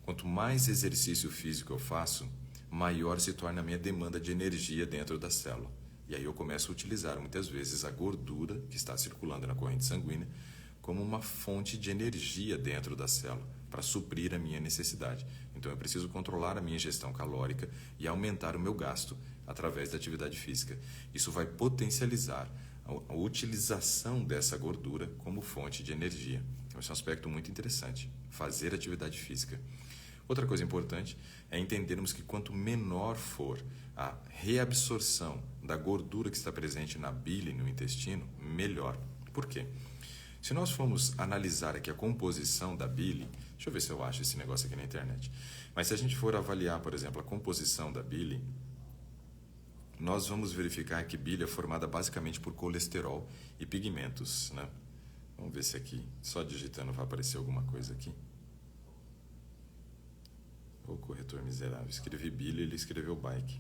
Quanto mais exercício físico eu faço, maior se torna a minha demanda de energia dentro da célula. E aí eu começo a utilizar muitas vezes a gordura que está circulando na corrente sanguínea como uma fonte de energia dentro da célula para suprir a minha necessidade. Então eu preciso controlar a minha ingestão calórica e aumentar o meu gasto através da atividade física. Isso vai potencializar a utilização dessa gordura como fonte de energia. Então esse é um aspecto muito interessante, fazer atividade física. Outra coisa importante é entendermos que quanto menor for a reabsorção da gordura que está presente na bile, no intestino, melhor. Por quê? Se nós formos analisar aqui a composição da bile, deixa eu ver se eu acho esse negócio aqui na internet, mas se a gente for avaliar, por exemplo, a composição da bile, nós vamos verificar que bile é formada basicamente por colesterol e pigmentos, né? Vamos ver se aqui, só digitando, vai aparecer alguma coisa aqui. O corretor miserável. Escrevi bile, ele escreveu bike.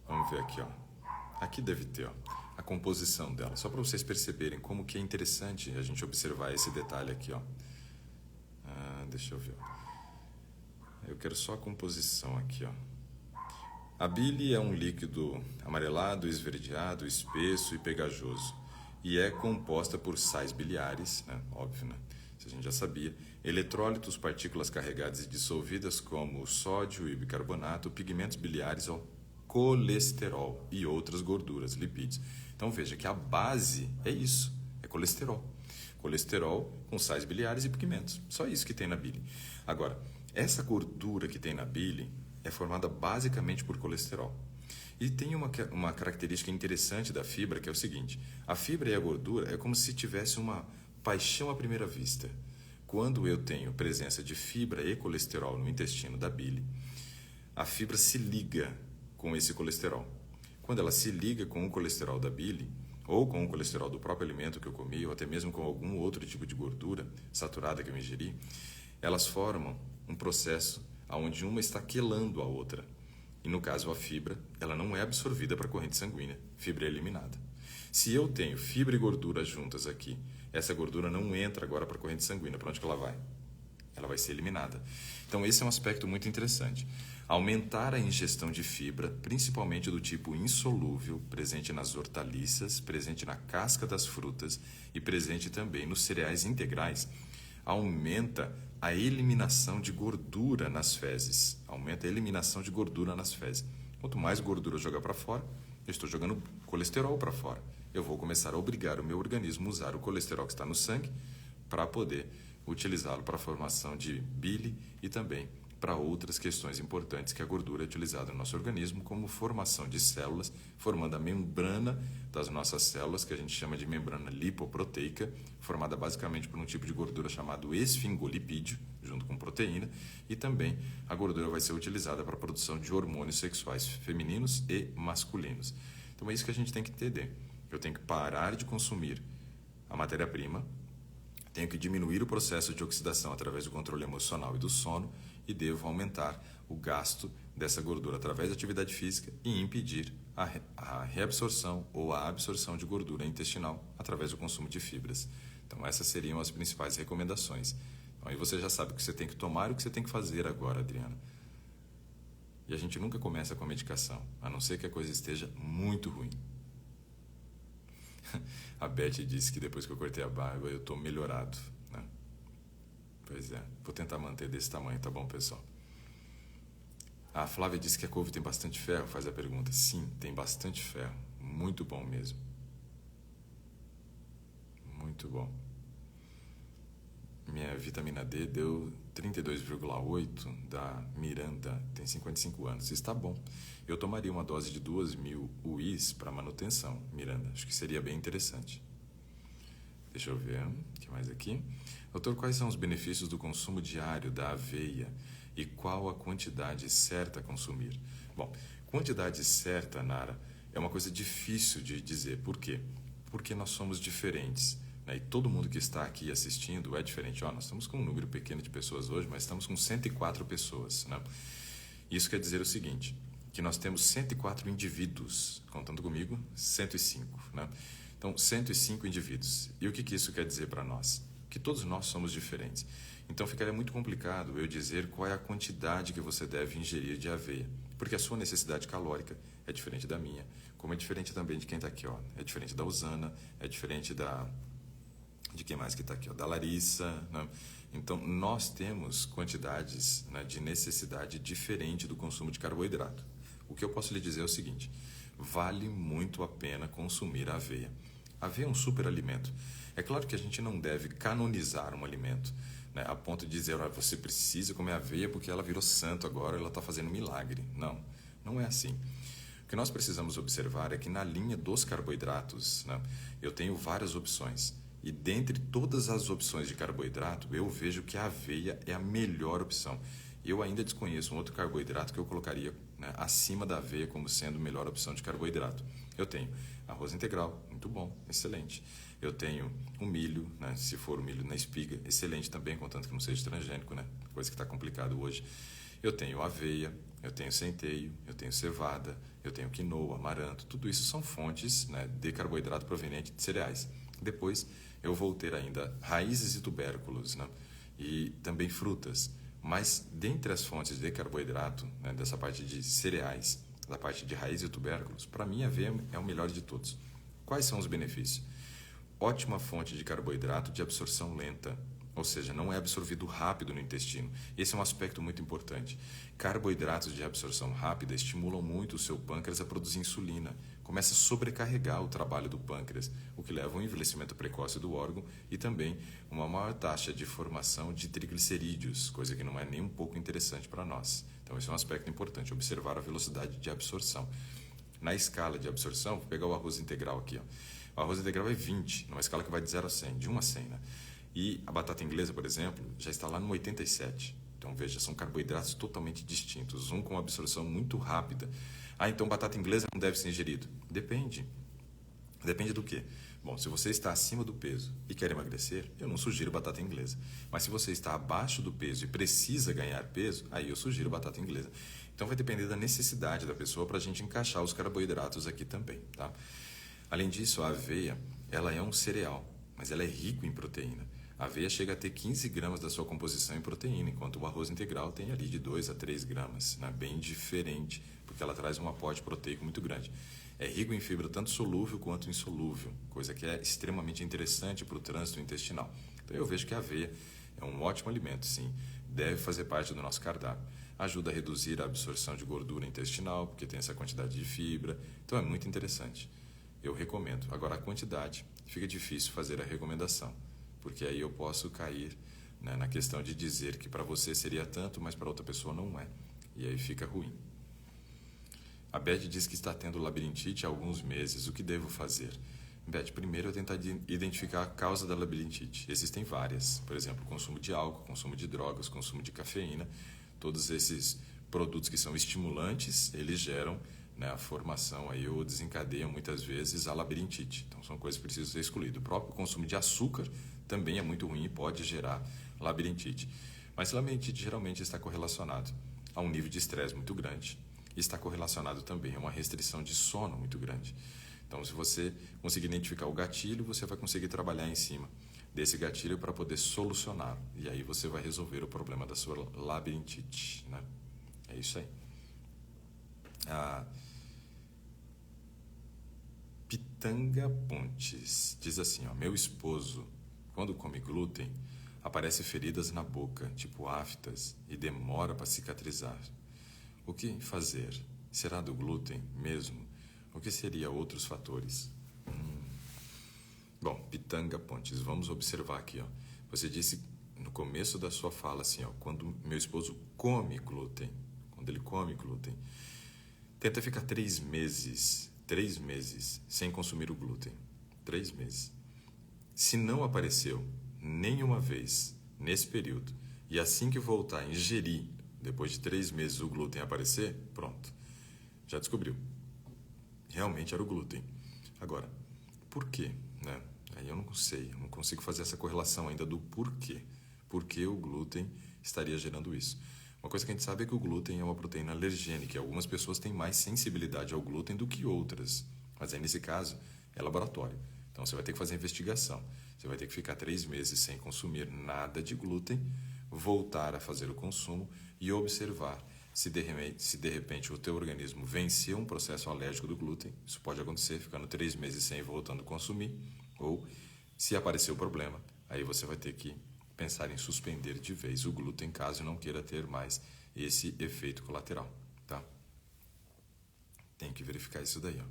Vamos ver aqui, ó. Aqui deve ter, ó, a composição dela. Só para vocês perceberem como que é interessante a gente observar esse detalhe aqui, ó. Deixa eu ver. Eu quero só a composição aqui, ó. A bile é um líquido amarelado, esverdeado, espesso e pegajoso. e é composta por sais biliares, né? Óbvio, né? Isso a gente já sabia, eletrólitos, partículas carregadas e dissolvidas como sódio e bicarbonato, pigmentos biliares, ó, colesterol e outras gorduras, lipídios. Então veja que a base é isso, é colesterol. Colesterol com sais biliares e pigmentos. Só isso que tem na bile. Agora, essa gordura que tem na bile é formada basicamente por colesterol. E tem uma característica interessante da fibra, que é o seguinte: a fibra e a gordura é como se tivesse uma paixão à primeira vista. Quando eu tenho presença de fibra e colesterol no intestino da bile, a fibra se liga com esse colesterol. Quando ela se liga com o colesterol da bile, ou com o colesterol do próprio alimento que eu comi, ou até mesmo com algum outro tipo de gordura saturada que eu ingeri, elas formam um processo onde uma está quelando a outra. E no caso a fibra, ela não é absorvida para a corrente sanguínea, fibra é eliminada. Se eu tenho fibra e gordura juntas aqui, essa gordura não entra agora para a corrente sanguínea, para onde que ela vai? Ela vai ser eliminada. Então esse é um aspecto muito interessante. Aumentar a ingestão de fibra, principalmente do tipo insolúvel, presente nas hortaliças, presente na casca das frutas e presente também nos cereais integrais, aumenta a eliminação de gordura nas fezes. Aumenta a eliminação de gordura nas fezes. Quanto mais gordura eu jogar para fora, eu estou jogando colesterol para fora. Eu vou começar a obrigar o meu organismo a usar o colesterol que está no sangue para poder utilizá-lo para a formação de bile e também para outras questões importantes que a gordura é utilizada no nosso organismo, como formação de células, formando a membrana das nossas células, que a gente chama de membrana lipoproteica, formada basicamente por um tipo de gordura chamado esfingolipídio, junto com proteína, e também a gordura vai ser utilizada para a produção de hormônios sexuais femininos e masculinos. Então é isso que a gente tem que entender. Eu tenho que parar de consumir a matéria-prima, tenho que diminuir o processo de oxidação através do controle emocional e do sono e devo aumentar o gasto dessa gordura através da atividade física e impedir a reabsorção ou a absorção de gordura intestinal através do consumo de fibras. Então essas seriam as principais recomendações. Então, aí você já sabe o que você tem que tomar e o que você tem que fazer agora, Adriana. E a gente nunca começa com a medicação, a não ser que a coisa esteja muito ruim. A Beth disse que depois que eu cortei a barba eu estou melhorado, né? Pois é, vou tentar manter desse tamanho, tá bom, pessoal? A Flávia disse que a couve tem bastante ferro, faz a pergunta. Sim, tem bastante ferro, muito bom mesmo. Muito bom. Minha vitamina D deu 32,8, da Miranda, tem 55 anos. Está bom. Eu tomaria uma dose de 2.000 UIs para manutenção, Miranda. Acho que seria bem interessante. Deixa eu ver, o que mais aqui? Doutor, quais são os benefícios do consumo diário da aveia e qual a quantidade certa a consumir? Bom, quantidade certa, Nara, é uma coisa difícil de dizer. Por quê? Porque nós somos diferentes. E todo mundo que está aqui assistindo é diferente. Nós estamos com um número pequeno de pessoas hoje, mas estamos com 104 pessoas. Né? Isso quer dizer o seguinte, que nós temos 104 indivíduos, contando comigo, 105. Né? Então, 105 indivíduos. E o que isso quer dizer para nós? Que todos nós somos diferentes. Então, ficaria muito complicado eu dizer qual é a quantidade que você deve ingerir de aveia, porque a sua necessidade calórica é diferente da minha, como é diferente também de quem está aqui. É diferente da Usana, é diferente de quem mais que está aqui, da Larissa, né? Então nós temos quantidades, né, de necessidade diferente do consumo de carboidrato. O que eu posso lhe dizer é o seguinte: vale muito a pena consumir a aveia. A aveia é um super alimento. É claro que a gente não deve canonizar um alimento, né, a ponto de dizer, você precisa comer aveia porque ela virou santo agora, ela está fazendo milagre. Não, não é assim. O que nós precisamos observar é que na linha dos carboidratos, né, eu tenho várias opções. E dentre todas as opções de carboidrato, eu vejo que a aveia é a melhor opção. Eu ainda desconheço um outro carboidrato que eu colocaria, né, acima da aveia como sendo a melhor opção de carboidrato. Eu tenho arroz integral, muito bom, excelente. Eu tenho o milho, né, se for o milho na espiga, excelente também, contanto que não seja transgênico, né, coisa que está complicado hoje. Eu tenho aveia, eu tenho centeio, eu tenho cevada, eu tenho quinoa, amaranto, tudo isso são fontes, né, de carboidrato proveniente de cereais. Depois eu vou ter ainda raízes e tubérculos, né, e também frutas. Mas dentre as fontes de carboidrato, né, dessa parte de cereais, da parte de raiz e tubérculos, para mim a aveia é o melhor de todos. Quais são os benefícios? ótima fonte de carboidrato de absorção lenta, ou seja, não é absorvido rápido no intestino. Esse é um aspecto muito importante. Carboidratos de absorção rápida estimulam muito o seu pâncreas a produzir insulina, começa a sobrecarregar o trabalho do pâncreas, o que leva a um envelhecimento precoce do órgão e também uma maior taxa de formação de triglicerídeos, coisa que não é nem um pouco interessante para nós. Então, esse é um aspecto importante, observar a velocidade de absorção. Na escala de absorção, vou pegar o arroz integral aqui. Ó. O arroz integral é 20, numa escala que vai de 0 a 100, de 1 a 100. Né? E a batata inglesa, por exemplo, já está lá no 87. Então, veja, são carboidratos totalmente distintos, um com uma absorção muito rápida. Ah, então batata inglesa não deve ser ingerido. Depende. Depende do quê? Bom, se você está acima do peso e quer emagrecer, eu não sugiro batata inglesa. Mas se você está abaixo do peso e precisa ganhar peso, aí eu sugiro batata inglesa. Então vai depender da necessidade da pessoa para a gente encaixar os carboidratos aqui também, tá? Além disso, a aveia, ela é um cereal, mas ela é rico em proteína. A aveia chega a ter 15 gramas da sua composição em proteína, enquanto o arroz integral tem ali de 2 a 3 gramas, né? Bem diferente, porque ela traz um aporte proteico muito grande. É rico em fibra tanto solúvel quanto insolúvel, coisa que é extremamente interessante para o trânsito intestinal. Então eu vejo que a aveia é um ótimo alimento, sim, deve fazer parte do nosso cardápio. Ajuda a reduzir a absorção de gordura intestinal, porque tem essa quantidade de fibra, então é muito interessante. Eu recomendo. Agora a quantidade, fica difícil fazer a recomendação, porque aí eu posso cair, né, na questão de dizer que para você seria tanto, mas para outra pessoa não é, e aí fica ruim. A Beth diz que está tendo labirintite há alguns meses. O que devo fazer? Beth, primeiro eu tentar identificar a causa da labirintite. Existem várias. Por exemplo, consumo de álcool, consumo de drogas, consumo de cafeína. Todos esses produtos que são estimulantes, eles geram, né, a formação aí, ou desencadeiam muitas vezes a labirintite. Então são coisas que precisam ser excluídas. O próprio consumo de açúcar também é muito ruim e pode gerar labirintite. Mas a labirintite geralmente está correlacionado a um nível de estresse muito grande. Está correlacionado também a uma restrição de sono muito grande. Então, se você conseguir identificar o gatilho, você vai conseguir trabalhar em cima desse gatilho para poder solucionar. E aí você vai resolver o problema da sua labirintite, né? É isso aí. A Pitanga Pontes diz assim, ó, meu esposo, quando come glúten, aparece feridas na boca, tipo aftas, e demora para cicatrizar. O que fazer? Será do glúten mesmo? O que seria outros fatores? Bom, Pitanga Pontes, vamos observar aqui. Ó. Você disse no começo da sua fala assim, ó, quando meu esposo come glúten, quando ele come glúten, tenta ficar 3 meses sem consumir o glúten. 3 meses. Se não apareceu nenhuma vez nesse período, e assim que voltar a ingerir, depois de 3 meses o glúten aparecer, pronto, já descobriu. Realmente era o glúten. Agora, por quê? Né? Aí eu não sei, eu não consigo fazer essa correlação ainda do porquê. Por que o glúten estaria gerando isso? Uma coisa que a gente sabe é que o glúten é uma proteína alergênica e algumas pessoas têm mais sensibilidade ao glúten do que outras. Mas aí nesse caso é laboratório. Então você vai ter que fazer investigação. Você vai ter que ficar 3 meses sem consumir nada de glúten, voltar a fazer o consumo e observar se de repente o teu organismo venceu um processo alérgico do glúten. Isso pode acontecer ficando 3 meses sem e voltando a consumir. Ou se aparecer o problema, aí você vai ter que pensar em suspender de vez o glúten caso não queira ter mais esse efeito colateral, tá? Tem que verificar isso daí, ó.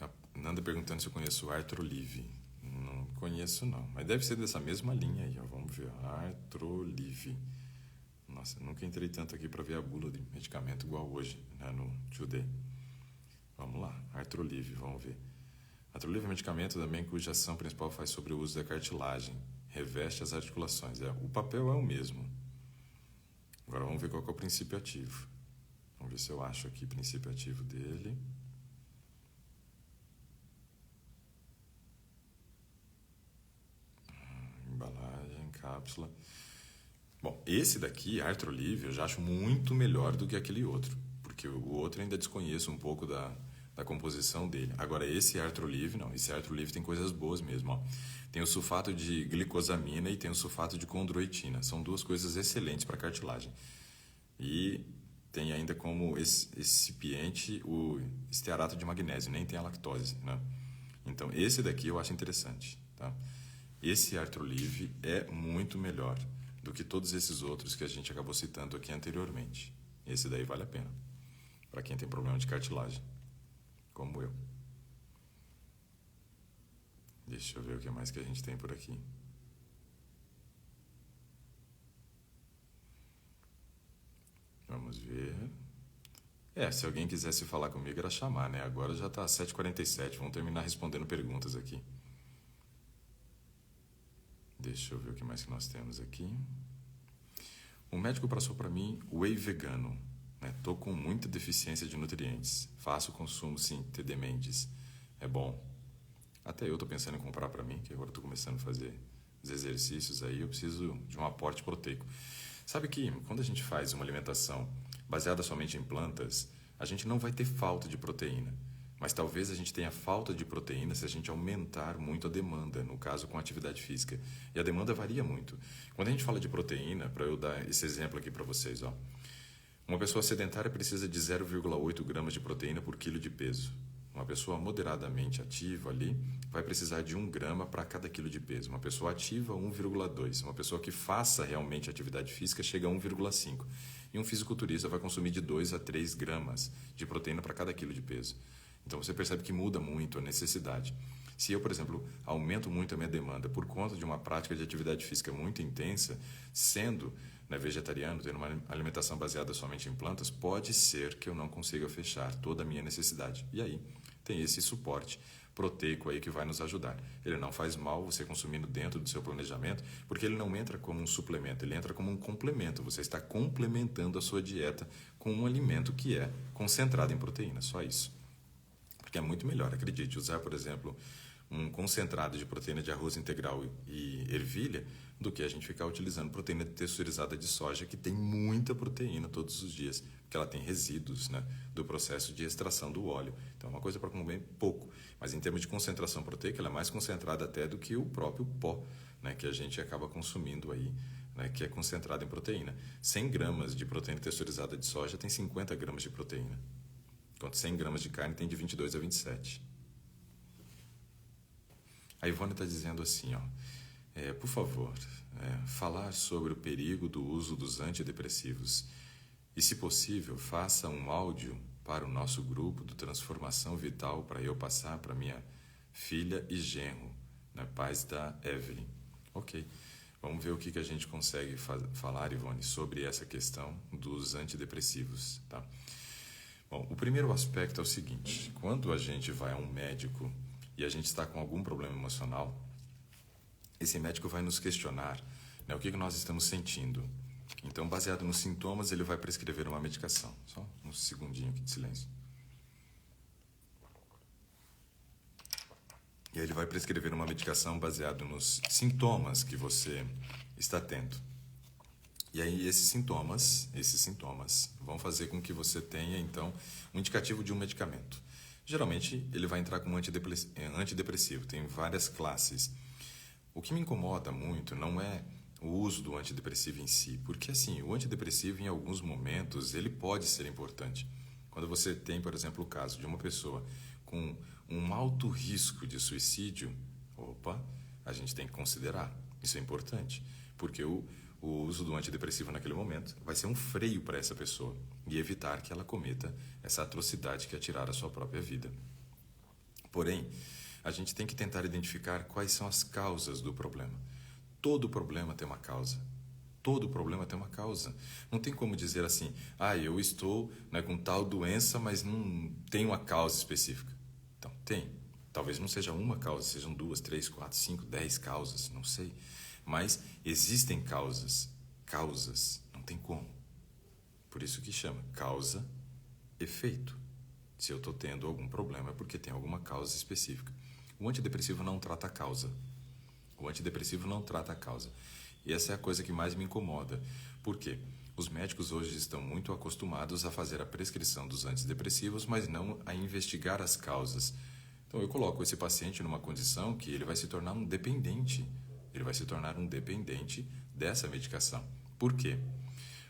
A Nanda perguntando se eu conheço o Artrolive. Não conheço não, mas deve ser dessa mesma linha aí, ó. Vamos ver, Artrolive. Nossa, nunca entrei tanto aqui para ver a bula de medicamento igual hoje, né, no Today. Vamos lá, Artrolive, vamos ver. Artrolive é um medicamento também cuja ação principal faz sobre o uso da cartilagem, reveste as articulações. O papel é o mesmo. Agora vamos ver qual que é o princípio ativo. Vamos ver se eu acho aqui o princípio ativo dele. Embalagem, cápsula. Bom, esse daqui, Artrolive, eu já acho muito melhor do que aquele outro, porque o outro ainda desconheço um pouco da composição dele. Agora, esse Artrolive, não, esse Artrolive tem coisas boas mesmo, ó. Tem o sulfato de glicosamina e tem o sulfato de condroitina. São 2 coisas excelentes para cartilagem. E tem ainda como excipiente o estearato de magnésio, nem tem a lactose, né? Então, esse daqui eu acho interessante, tá? Esse Artrolive é muito melhor do que todos esses outros que a gente acabou citando aqui anteriormente. Esse daí vale a pena, para quem tem problema de cartilagem, como eu. Deixa eu ver o que mais que a gente tem por aqui. Vamos ver. Se alguém quisesse falar comigo era chamar, né? Agora já está 7h47, vamos terminar respondendo perguntas aqui. Deixa eu ver o que mais que nós temos aqui. O médico passou para mim whey vegano. Tô com muita deficiência de nutrientes. Faço consumo, sim, TD Mendes. É bom. Até eu tô pensando em comprar para mim, que agora estou começando a fazer os exercícios aí, eu preciso de um aporte proteico. Sabe que quando a gente faz uma alimentação baseada somente em plantas, a gente não vai ter falta de proteína. Mas talvez a gente tenha falta de proteína se a gente aumentar muito a demanda, no caso com a atividade física. E a demanda varia muito. Quando a gente fala de proteína, para eu dar esse exemplo aqui para vocês, uma pessoa sedentária precisa de 0,8 gramas de proteína por quilo de peso. Uma pessoa moderadamente ativa ali vai precisar de 1 grama para cada quilo de peso. Uma pessoa ativa, 1,2. Uma pessoa que faça realmente atividade física chega a 1,5. E um fisiculturista vai consumir de 2 a 3 gramas de proteína para cada quilo de peso. Então você percebe que muda muito a necessidade. Se eu, por exemplo, aumento muito a minha demanda por conta de uma prática de atividade física muito intensa, sendo vegetariano, tendo uma alimentação baseada somente em plantas, pode ser que eu não consiga fechar toda a minha necessidade. E aí tem esse suporte proteico aí que vai nos ajudar. Ele não faz mal você consumindo dentro do seu planejamento, porque ele não entra como um suplemento, ele entra como um complemento. Você está complementando a sua dieta com um alimento que é concentrado em proteína, só isso. Porque é muito melhor, acredite, usar, por exemplo, um concentrado de proteína de arroz integral e ervilha do que a gente ficar utilizando proteína texturizada de soja, que tem muita proteína todos os dias, porque ela tem resíduos do processo de extração do óleo. Então é uma coisa para comer pouco, mas em termos de concentração proteica, ela é mais concentrada até do que o próprio pó que a gente acaba consumindo aí, que é concentrado em proteína. 100 gramas de proteína texturizada de soja tem 50 gramas de proteína, enquanto 100 gramas de carne tem de 22 a 27. A Ivone está dizendo assim, por favor, falar sobre o perigo do uso dos antidepressivos. E, se possível, faça um áudio para o nosso grupo do Transformação Vital para eu passar para minha filha e genro, pais da Evelyn. Ok, vamos ver o que a gente consegue falar, Ivone, sobre essa questão dos antidepressivos. Tá? Bom, o primeiro aspecto é o seguinte: quando a gente vai a um médico e a gente está com algum problema emocional, esse médico vai nos questionar o que nós estamos sentindo. Então, baseado nos sintomas, ele vai prescrever uma medicação. Só um segundinho aqui de silêncio. E aí ele vai prescrever uma medicação baseado nos sintomas que você está tendo. E aí esses sintomas vão fazer com que você tenha, então, um indicativo de um medicamento. Geralmente, ele vai entrar como antidepressivo. Tem várias classes. O que me incomoda muito não é o uso do antidepressivo em si, porque assim, o antidepressivo em alguns momentos ele pode ser importante. Quando você tem, por exemplo, o caso de uma pessoa com um alto risco de suicídio, a gente tem que considerar. Isso é importante, porque o uso do antidepressivo naquele momento vai ser um freio para essa pessoa e evitar que ela cometa essa atrocidade que é tirar a sua própria vida. Porém, a gente tem que tentar identificar quais são as causas do problema. Todo problema tem uma causa. Todo problema tem uma causa. Não tem como dizer assim, eu estou com tal doença, mas não tem uma causa específica. Então, tem. Talvez não seja uma causa, sejam 2, 3, 4, 5, 10 causas, não sei. Mas existem causas. Causas, não tem como. Por isso que chama causa-efeito. Se eu estou tendo algum problema é porque tem alguma causa específica. O antidepressivo não trata a causa. O antidepressivo não trata a causa. E essa é a coisa que mais me incomoda. Por quê? Os médicos hoje estão muito acostumados a fazer a prescrição dos antidepressivos, mas não a investigar as causas. Então eu coloco esse paciente numa condição que ele vai se tornar um dependente. Ele vai se tornar um dependente dessa medicação. Por quê?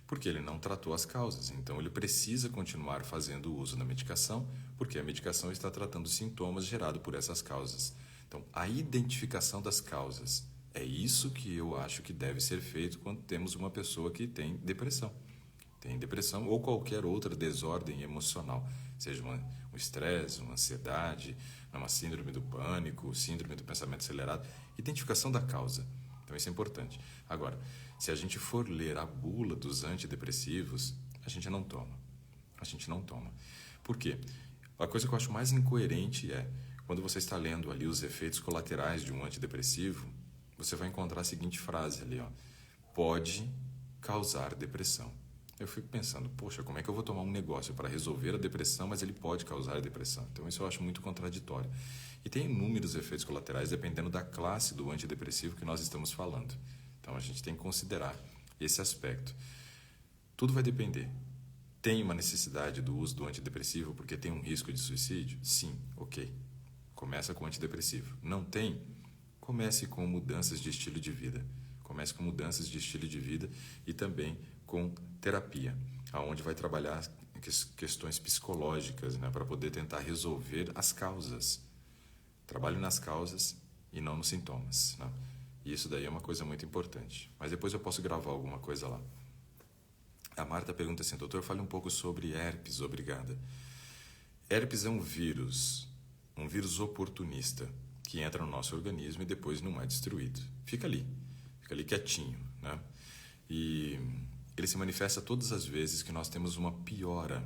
porque ele não tratou as causas. Então, ele precisa continuar fazendo o uso da medicação, porque a medicação está tratando sintomas gerados por essas causas. Então, a identificação das causas é isso que eu acho que deve ser feito quando temos uma pessoa que tem depressão. Tem depressão ou qualquer outra desordem emocional, seja um estresse, uma ansiedade, uma síndrome do pânico, síndrome do pensamento acelerado. Identificação da causa. Então, isso é importante. Agora, se a gente for ler a bula dos antidepressivos, a gente não toma. A gente não toma. Por quê? A coisa que eu acho mais incoerente é, quando você está lendo ali os efeitos colaterais de um antidepressivo, você vai encontrar a seguinte frase ali, ó: pode causar depressão. Eu fico pensando, poxa, como é que eu vou tomar um negócio para resolver a depressão, mas ele pode causar a depressão? Então, isso eu acho muito contraditório. E tem inúmeros efeitos colaterais dependendo da classe do antidepressivo que nós estamos falando. Então, a gente tem que considerar esse aspecto. Tudo vai depender. Tem uma necessidade do uso do antidepressivo porque tem um risco de suicídio? Sim, ok. Começa com antidepressivo. Não tem? Comece com mudanças de estilo de vida. Comece com mudanças de estilo de vida e também com terapia, aonde vai trabalhar questões psicológicas, né, para poder tentar resolver as causas. Trabalhe nas causas e não nos sintomas, né? E isso daí é uma coisa muito importante. Mas depois eu posso gravar alguma coisa lá. A Marta pergunta assim: doutor, fale um pouco sobre herpes, obrigada. Herpes é um vírus oportunista, que entra no nosso organismo e depois não é destruído. Fica ali quietinho, né? E ele se manifesta todas as vezes que nós temos uma piora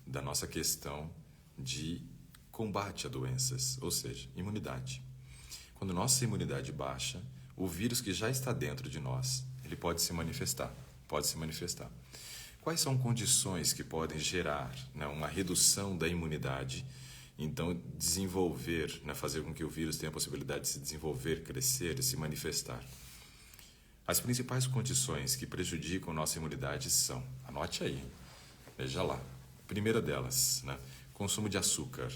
da nossa questão de combate a doenças, ou seja, imunidade. Quando nossa imunidade baixa, o vírus que já está dentro de nós, ele pode se manifestar. Quais são condições que podem gerar, né, uma redução da imunidade? Então, desenvolver, né, fazer com que o vírus tenha a possibilidade de se desenvolver, crescer e se manifestar. As principais condições que prejudicam nossa imunidade são, anote aí, veja lá, primeira delas, né, consumo de açúcar.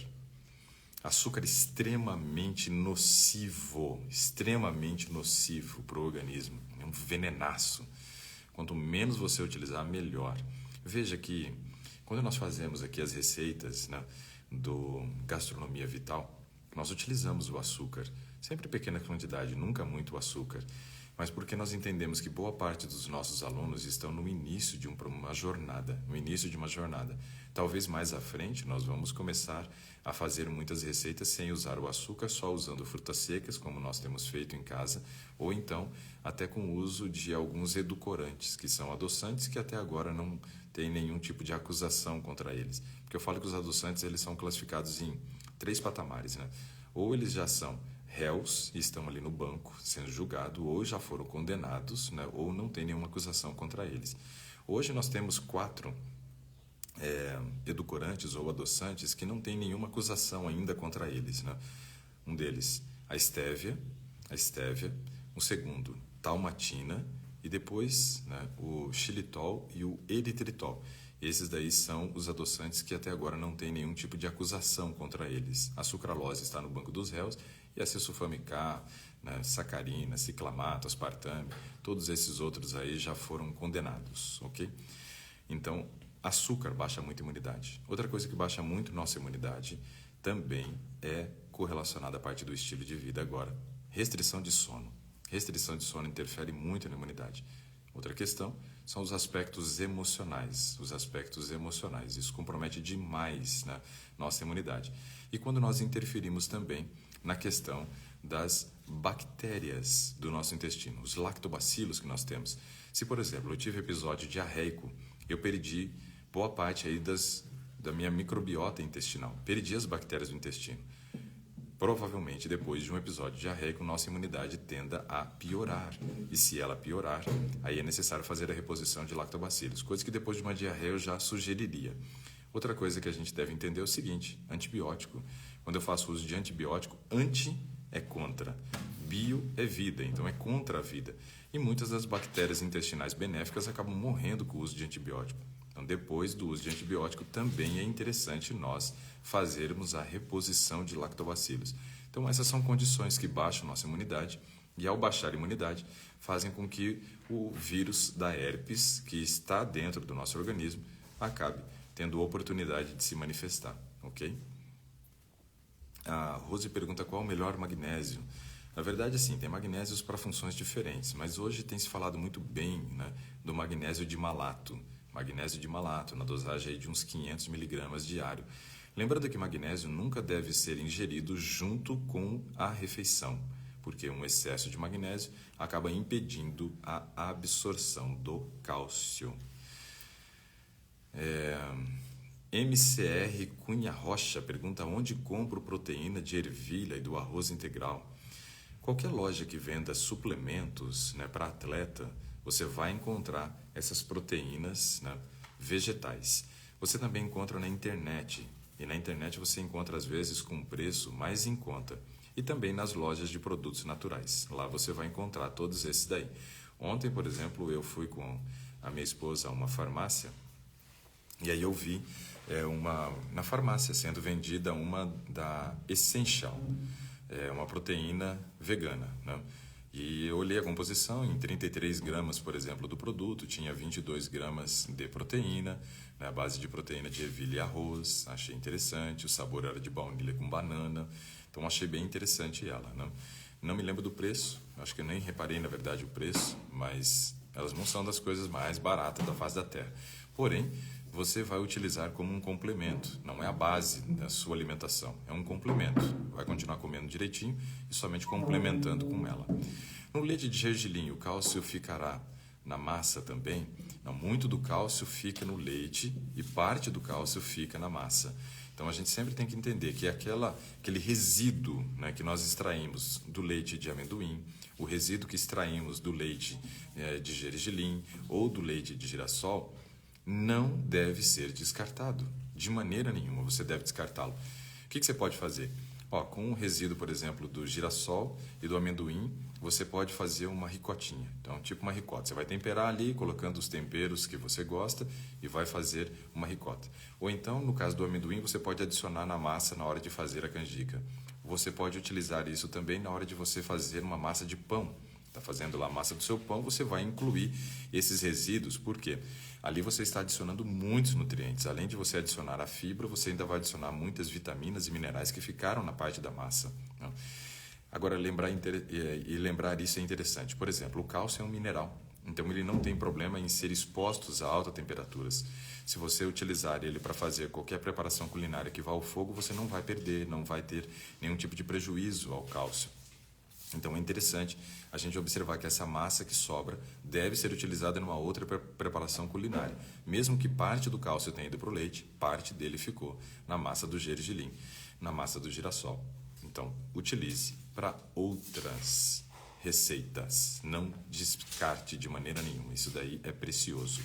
Açúcar extremamente nocivo para o organismo, é um venenaço. Quanto menos você utilizar, melhor. Veja que quando nós fazemos aqui as receitas, né, do Gastronomia Vital, nós utilizamos o açúcar, sempre em pequena quantidade, nunca muito açúcar, mas porque nós entendemos que boa parte dos nossos alunos estão no início de uma jornada, Talvez mais à frente nós vamos começar a fazer muitas receitas sem usar o açúcar, só usando frutas secas, como nós temos feito em casa, ou então até com o uso de alguns edulcorantes, que são adoçantes que até agora não tem nenhum tipo de acusação contra eles. Porque eu falo que os adoçantes eles são classificados em 3 patamares, né? Ou eles já são réus e estão ali no banco sendo julgados, ou já foram condenados, né, ou não tem nenhuma acusação contra eles. Hoje nós temos 4 edulcorantes ou adoçantes que não tem nenhuma acusação ainda contra eles, né? Um deles, a estévia, o segundo, talmatina, e depois, né, o xilitol e o eritritol. Esses daí são os adoçantes que até agora não tem nenhum tipo de acusação contra eles. A sucralose está no banco dos réus e a sulfame-K, né, sacarina, ciclamato, aspartame, todos esses outros aí já foram condenados, ok? Então, açúcar baixa muito a imunidade. Outra coisa que baixa muito nossa imunidade também é correlacionada à parte do estilo de vida agora. Restrição de sono. Restrição de sono interfere muito na imunidade. Outra questão são os aspectos emocionais. Isso compromete demais, né, nossa imunidade. E quando nós interferimos também na questão das bactérias do nosso intestino, os lactobacilos que nós temos. Se, por exemplo, eu tive episódio diarreico, eu perdi boa parte aí da minha microbiota intestinal, perdi as bactérias do intestino. Provavelmente, depois de um episódio diarreico, nossa imunidade tenda a piorar. E se ela piorar, aí é necessário fazer a reposição de lactobacilos, coisa que depois de uma diarreia eu já sugeriria. Outra coisa que a gente deve entender é o seguinte: antibiótico. Quando eu faço uso de antibiótico, anti é contra, bio é vida, então é contra a vida. E muitas das bactérias intestinais benéficas acabam morrendo com o uso de antibiótico. Então, depois do uso de antibiótico, também é interessante nós fazermos a reposição de lactobacilos. Então, essas são condições que baixam nossa imunidade E ao baixar a imunidade, fazem com que o vírus da herpes, que está dentro do nosso organismo, acabe tendo oportunidade de se manifestar, ok? A Rose pergunta qual o melhor magnésio. Na verdade, assim, tem magnésios para funções diferentes, mas hoje tem se falado muito bem, né, do magnésio de malato. Magnésio de malato, na dosagem aí de uns 500 miligramas diário. Lembrando que magnésio nunca deve ser ingerido junto com a refeição, porque um excesso de magnésio acaba impedindo a absorção do cálcio. MCR Cunha Rocha pergunta onde compro proteína de ervilha e do arroz integral. Qualquer loja que venda suplementos, né, para atleta, você vai encontrar essas proteínas, né, vegetais. Você também encontra na internet, e na internet você encontra às vezes com um preço mais em conta. E também nas lojas de produtos naturais. Lá você vai encontrar todos esses daí. Ontem, por exemplo, eu fui com a minha esposa a uma farmácia e aí eu vi na farmácia sendo vendida uma da Essential, uma proteína vegana, né? E eu olhei a composição, em 33 gramas, por exemplo, do produto, tinha 22 gramas de proteína, né, a base de proteína de ervilha e arroz, achei interessante, o sabor era de baunilha com banana, então achei bem interessante ela, né? Não me lembro do preço, acho que eu nem reparei, na verdade, o preço, mas elas não são das coisas mais baratas da face da Terra. Porém, você vai utilizar como um complemento, não é a base da sua alimentação, é um complemento. Vai continuar comendo direitinho e somente complementando com ela. No leite de gergelim, o cálcio ficará na massa também? Não, muito do cálcio fica no leite e parte do cálcio fica na massa. Então a gente sempre tem que entender que aquele resíduo, né, que nós extraímos do leite de amendoim, o resíduo que extraímos do leite de gergelim ou do leite de girassol, não deve ser descartado. De maneira nenhuma você deve descartá-lo. O que você pode fazer? Com o resíduo, por exemplo, do girassol e do amendoim, você pode fazer uma ricotinha. Então, tipo uma ricota. Você vai temperar ali, colocando os temperos que você gosta e vai fazer uma ricota. Ou então, no caso do amendoim, você pode adicionar na massa na hora de fazer a canjica. Você pode utilizar isso também na hora de você fazer uma massa de pão. Está fazendo lá a massa do seu pão, você vai incluir esses resíduos, por quê? Ali você está adicionando muitos nutrientes. Além de você adicionar a fibra, você ainda vai adicionar muitas vitaminas e minerais que ficaram na parte da massa, né? Agora, lembrar isso é interessante. Por exemplo, o cálcio é um mineral, então ele não tem problema em ser exposto a altas temperaturas. Se você utilizar ele para fazer qualquer preparação culinária que vá ao fogo, você não vai perder, não vai ter nenhum tipo de prejuízo ao cálcio. Então é interessante a gente observar que essa massa que sobra deve ser utilizada numa outra preparação culinária. Mesmo que parte do cálcio tenha ido para o leite, parte dele ficou na massa do gergelim, na massa do girassol. Então utilize para outras receitas. Não descarte de maneira nenhuma. Isso daí é precioso.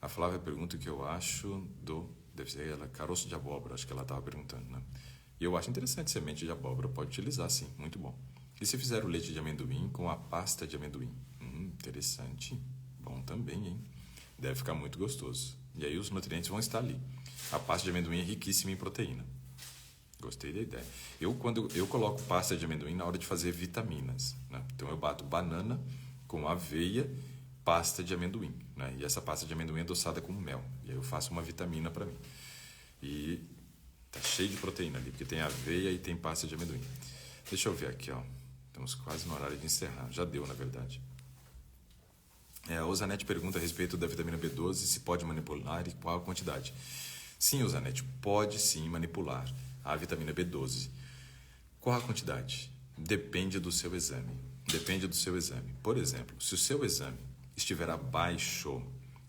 A Flávia pergunta o que eu acho deve ser ela, caroço de abóbora, acho que ela estava perguntando, né? E eu acho interessante semente de abóbora, pode utilizar sim, muito bom. E se fizer o leite de amendoim com a pasta de amendoim? Interessante, bom também, hein? Deve ficar muito gostoso. E aí os nutrientes vão estar ali. A pasta de amendoim é riquíssima em proteína. Gostei da ideia. Quando eu coloco pasta de amendoim na hora de fazer vitaminas, né? Então eu bato banana com aveia, pasta de amendoim, né? E essa pasta de amendoim é adoçada com mel. E aí eu faço uma vitamina para mim. E tá cheio de proteína ali, porque tem aveia e tem pasta de amendoim. Deixa eu ver aqui, ó. Estamos quase no horário de encerrar. Já deu, na verdade. A Osanete pergunta a respeito da vitamina B12, se pode manipular e qual a quantidade. Sim, Osanete, pode sim manipular a vitamina B12. Qual a quantidade? Depende do seu exame. Depende do seu exame. Por exemplo, se o seu exame estiver abaixo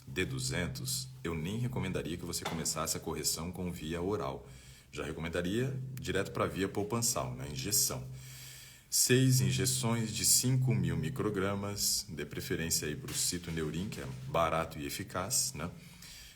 de 200, eu nem recomendaria que você começasse a correção com via oral. Já recomendaria direto para a via poupansal, na injeção. 6 injeções de 5.000 microgramas, de preferência aí para o citoneurin, que é barato e eficaz, né?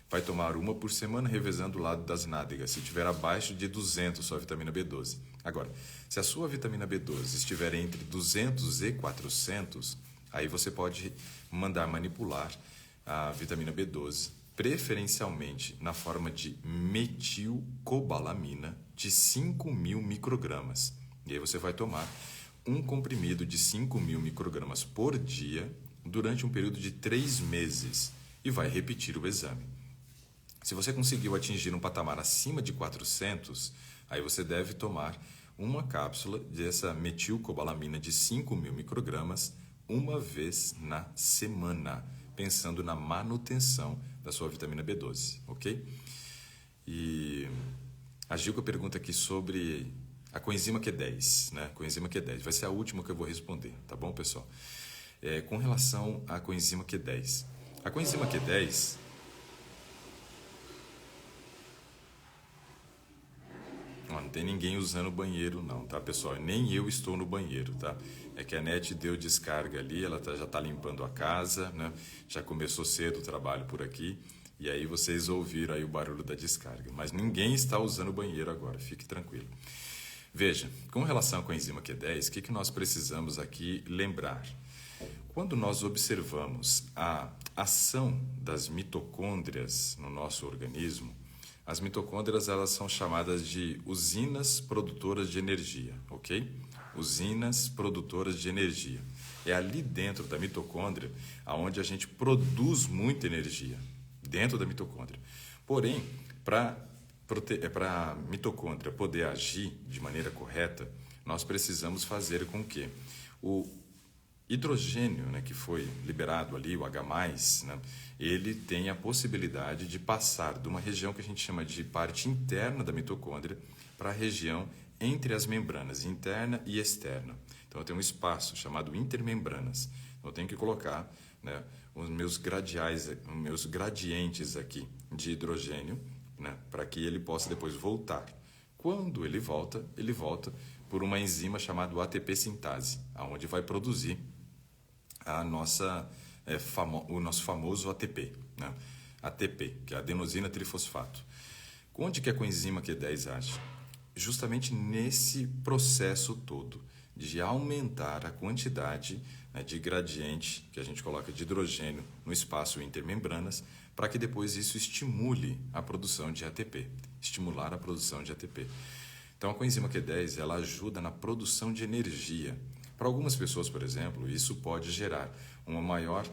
Vai tomar uma por semana, revezando o lado das nádegas, se estiver abaixo de 200 sua vitamina B12. Agora, se a sua vitamina B12 estiver entre 200 e 400, aí você pode mandar manipular a vitamina B12, preferencialmente na forma de metilcobalamina, de 5.000 microgramas. E aí você vai tomar um comprimido de 5.000 microgramas por dia durante um período de 3 meses e vai repetir o exame. Se você conseguiu atingir um patamar acima de 400, aí você deve tomar uma cápsula dessa metilcobalamina de 5.000 microgramas uma vez na semana, pensando na manutenção da sua vitamina B12, ok? E a Gilca pergunta aqui sobre a coenzima Q10, né? Coenzima Q10, vai ser a última que eu vou responder, tá bom, pessoal? Com relação à coenzima Q10. A coenzima Q10... Não tem ninguém usando o banheiro não, tá, pessoal? Nem eu estou no banheiro, tá? É que a NET deu descarga ali, ela já está limpando a casa, né? Já começou cedo o trabalho por aqui, e aí vocês ouviram aí o barulho da descarga. Mas ninguém está usando o banheiro agora, fique tranquilo. Veja, com relação à coenzima Q10, o que nós precisamos aqui lembrar? Quando nós observamos a ação das mitocôndrias no nosso organismo, as mitocôndrias, elas são chamadas de usinas produtoras de energia, ok? Usinas produtoras de energia. É ali dentro da mitocôndria onde a gente produz muita energia, dentro da mitocôndria. Porém, para a mitocôndria poder agir de maneira correta, nós precisamos fazer com que o hidrogênio, né, que foi liberado ali, o H+, né, ele tem a possibilidade de passar de uma região que a gente chama de parte interna da mitocôndria para a região entre as membranas, interna e externa. Então, eu tenho um espaço chamado intermembranas. Então, eu tenho que colocar, né, os meus gradientes aqui de hidrogênio, né, para que ele possa depois voltar. Quando ele volta por uma enzima chamada ATP sintase, onde vai produzir o nosso famoso ATP, né? ATP, que é adenosina trifosfato. Onde que a coenzima Q10 age? Justamente nesse processo todo de aumentar a quantidade, né, de gradiente que a gente coloca de hidrogênio no espaço intermembranas, para que depois isso estimule a produção de ATP, estimular a produção de ATP. Então a coenzima Q10 ela ajuda na produção de energia. Para algumas pessoas, por exemplo, isso pode gerar uma maior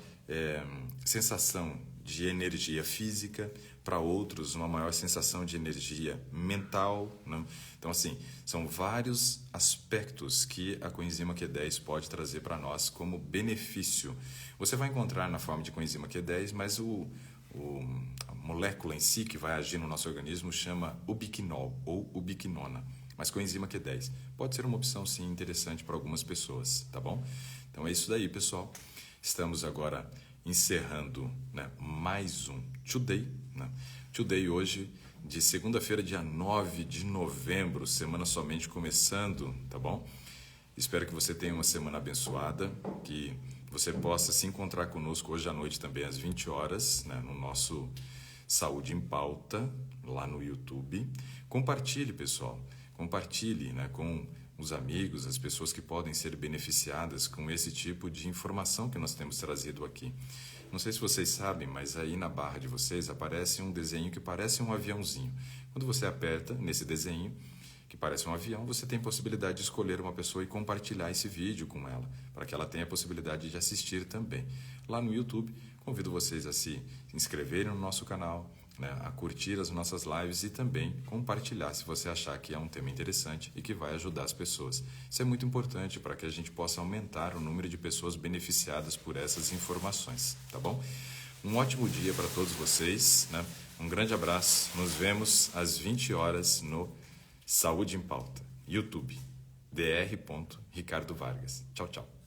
sensação de energia física, para outros uma maior sensação de energia mental, né? Então, assim, são vários aspectos que a coenzima Q10 pode trazer para nós como benefício. Você vai encontrar na forma de coenzima Q10, mas a molécula em si que vai agir no nosso organismo chama ubiquinol ou ubiquinona. Mas coenzima Q10 pode ser uma opção, sim, interessante para algumas pessoas, tá bom? Então é isso daí, pessoal. Estamos agora encerrando, né, mais um Today, né? Today hoje, de segunda-feira, dia 9 de novembro, semana somente começando, tá bom? Espero que você tenha uma semana abençoada, que você possa se encontrar conosco hoje à noite também às 20 horas, né, no nosso Saúde em Pauta, lá no YouTube. Compartilhe, pessoal. Compartilhe, né, com os amigos, as pessoas que podem ser beneficiadas com esse tipo de informação que nós temos trazido aqui. Não sei se vocês sabem, mas aí na barra de vocês aparece um desenho que parece um aviãozinho. Quando você aperta nesse desenho, que parece um avião, você tem possibilidade de escolher uma pessoa e compartilhar esse vídeo com ela, para que ela tenha a possibilidade de assistir também. Lá no YouTube, convido vocês a se inscreverem no nosso canal, né, a curtir as nossas lives e também compartilhar se você achar que é um tema interessante e que vai ajudar as pessoas. Isso é muito importante para que a gente possa aumentar o número de pessoas beneficiadas por essas informações, tá bom? Um ótimo dia para todos vocês, né? Um grande abraço, nos vemos às 20 horas no Saúde em Pauta, YouTube, dr. Ricardo Vargas. Tchau, tchau.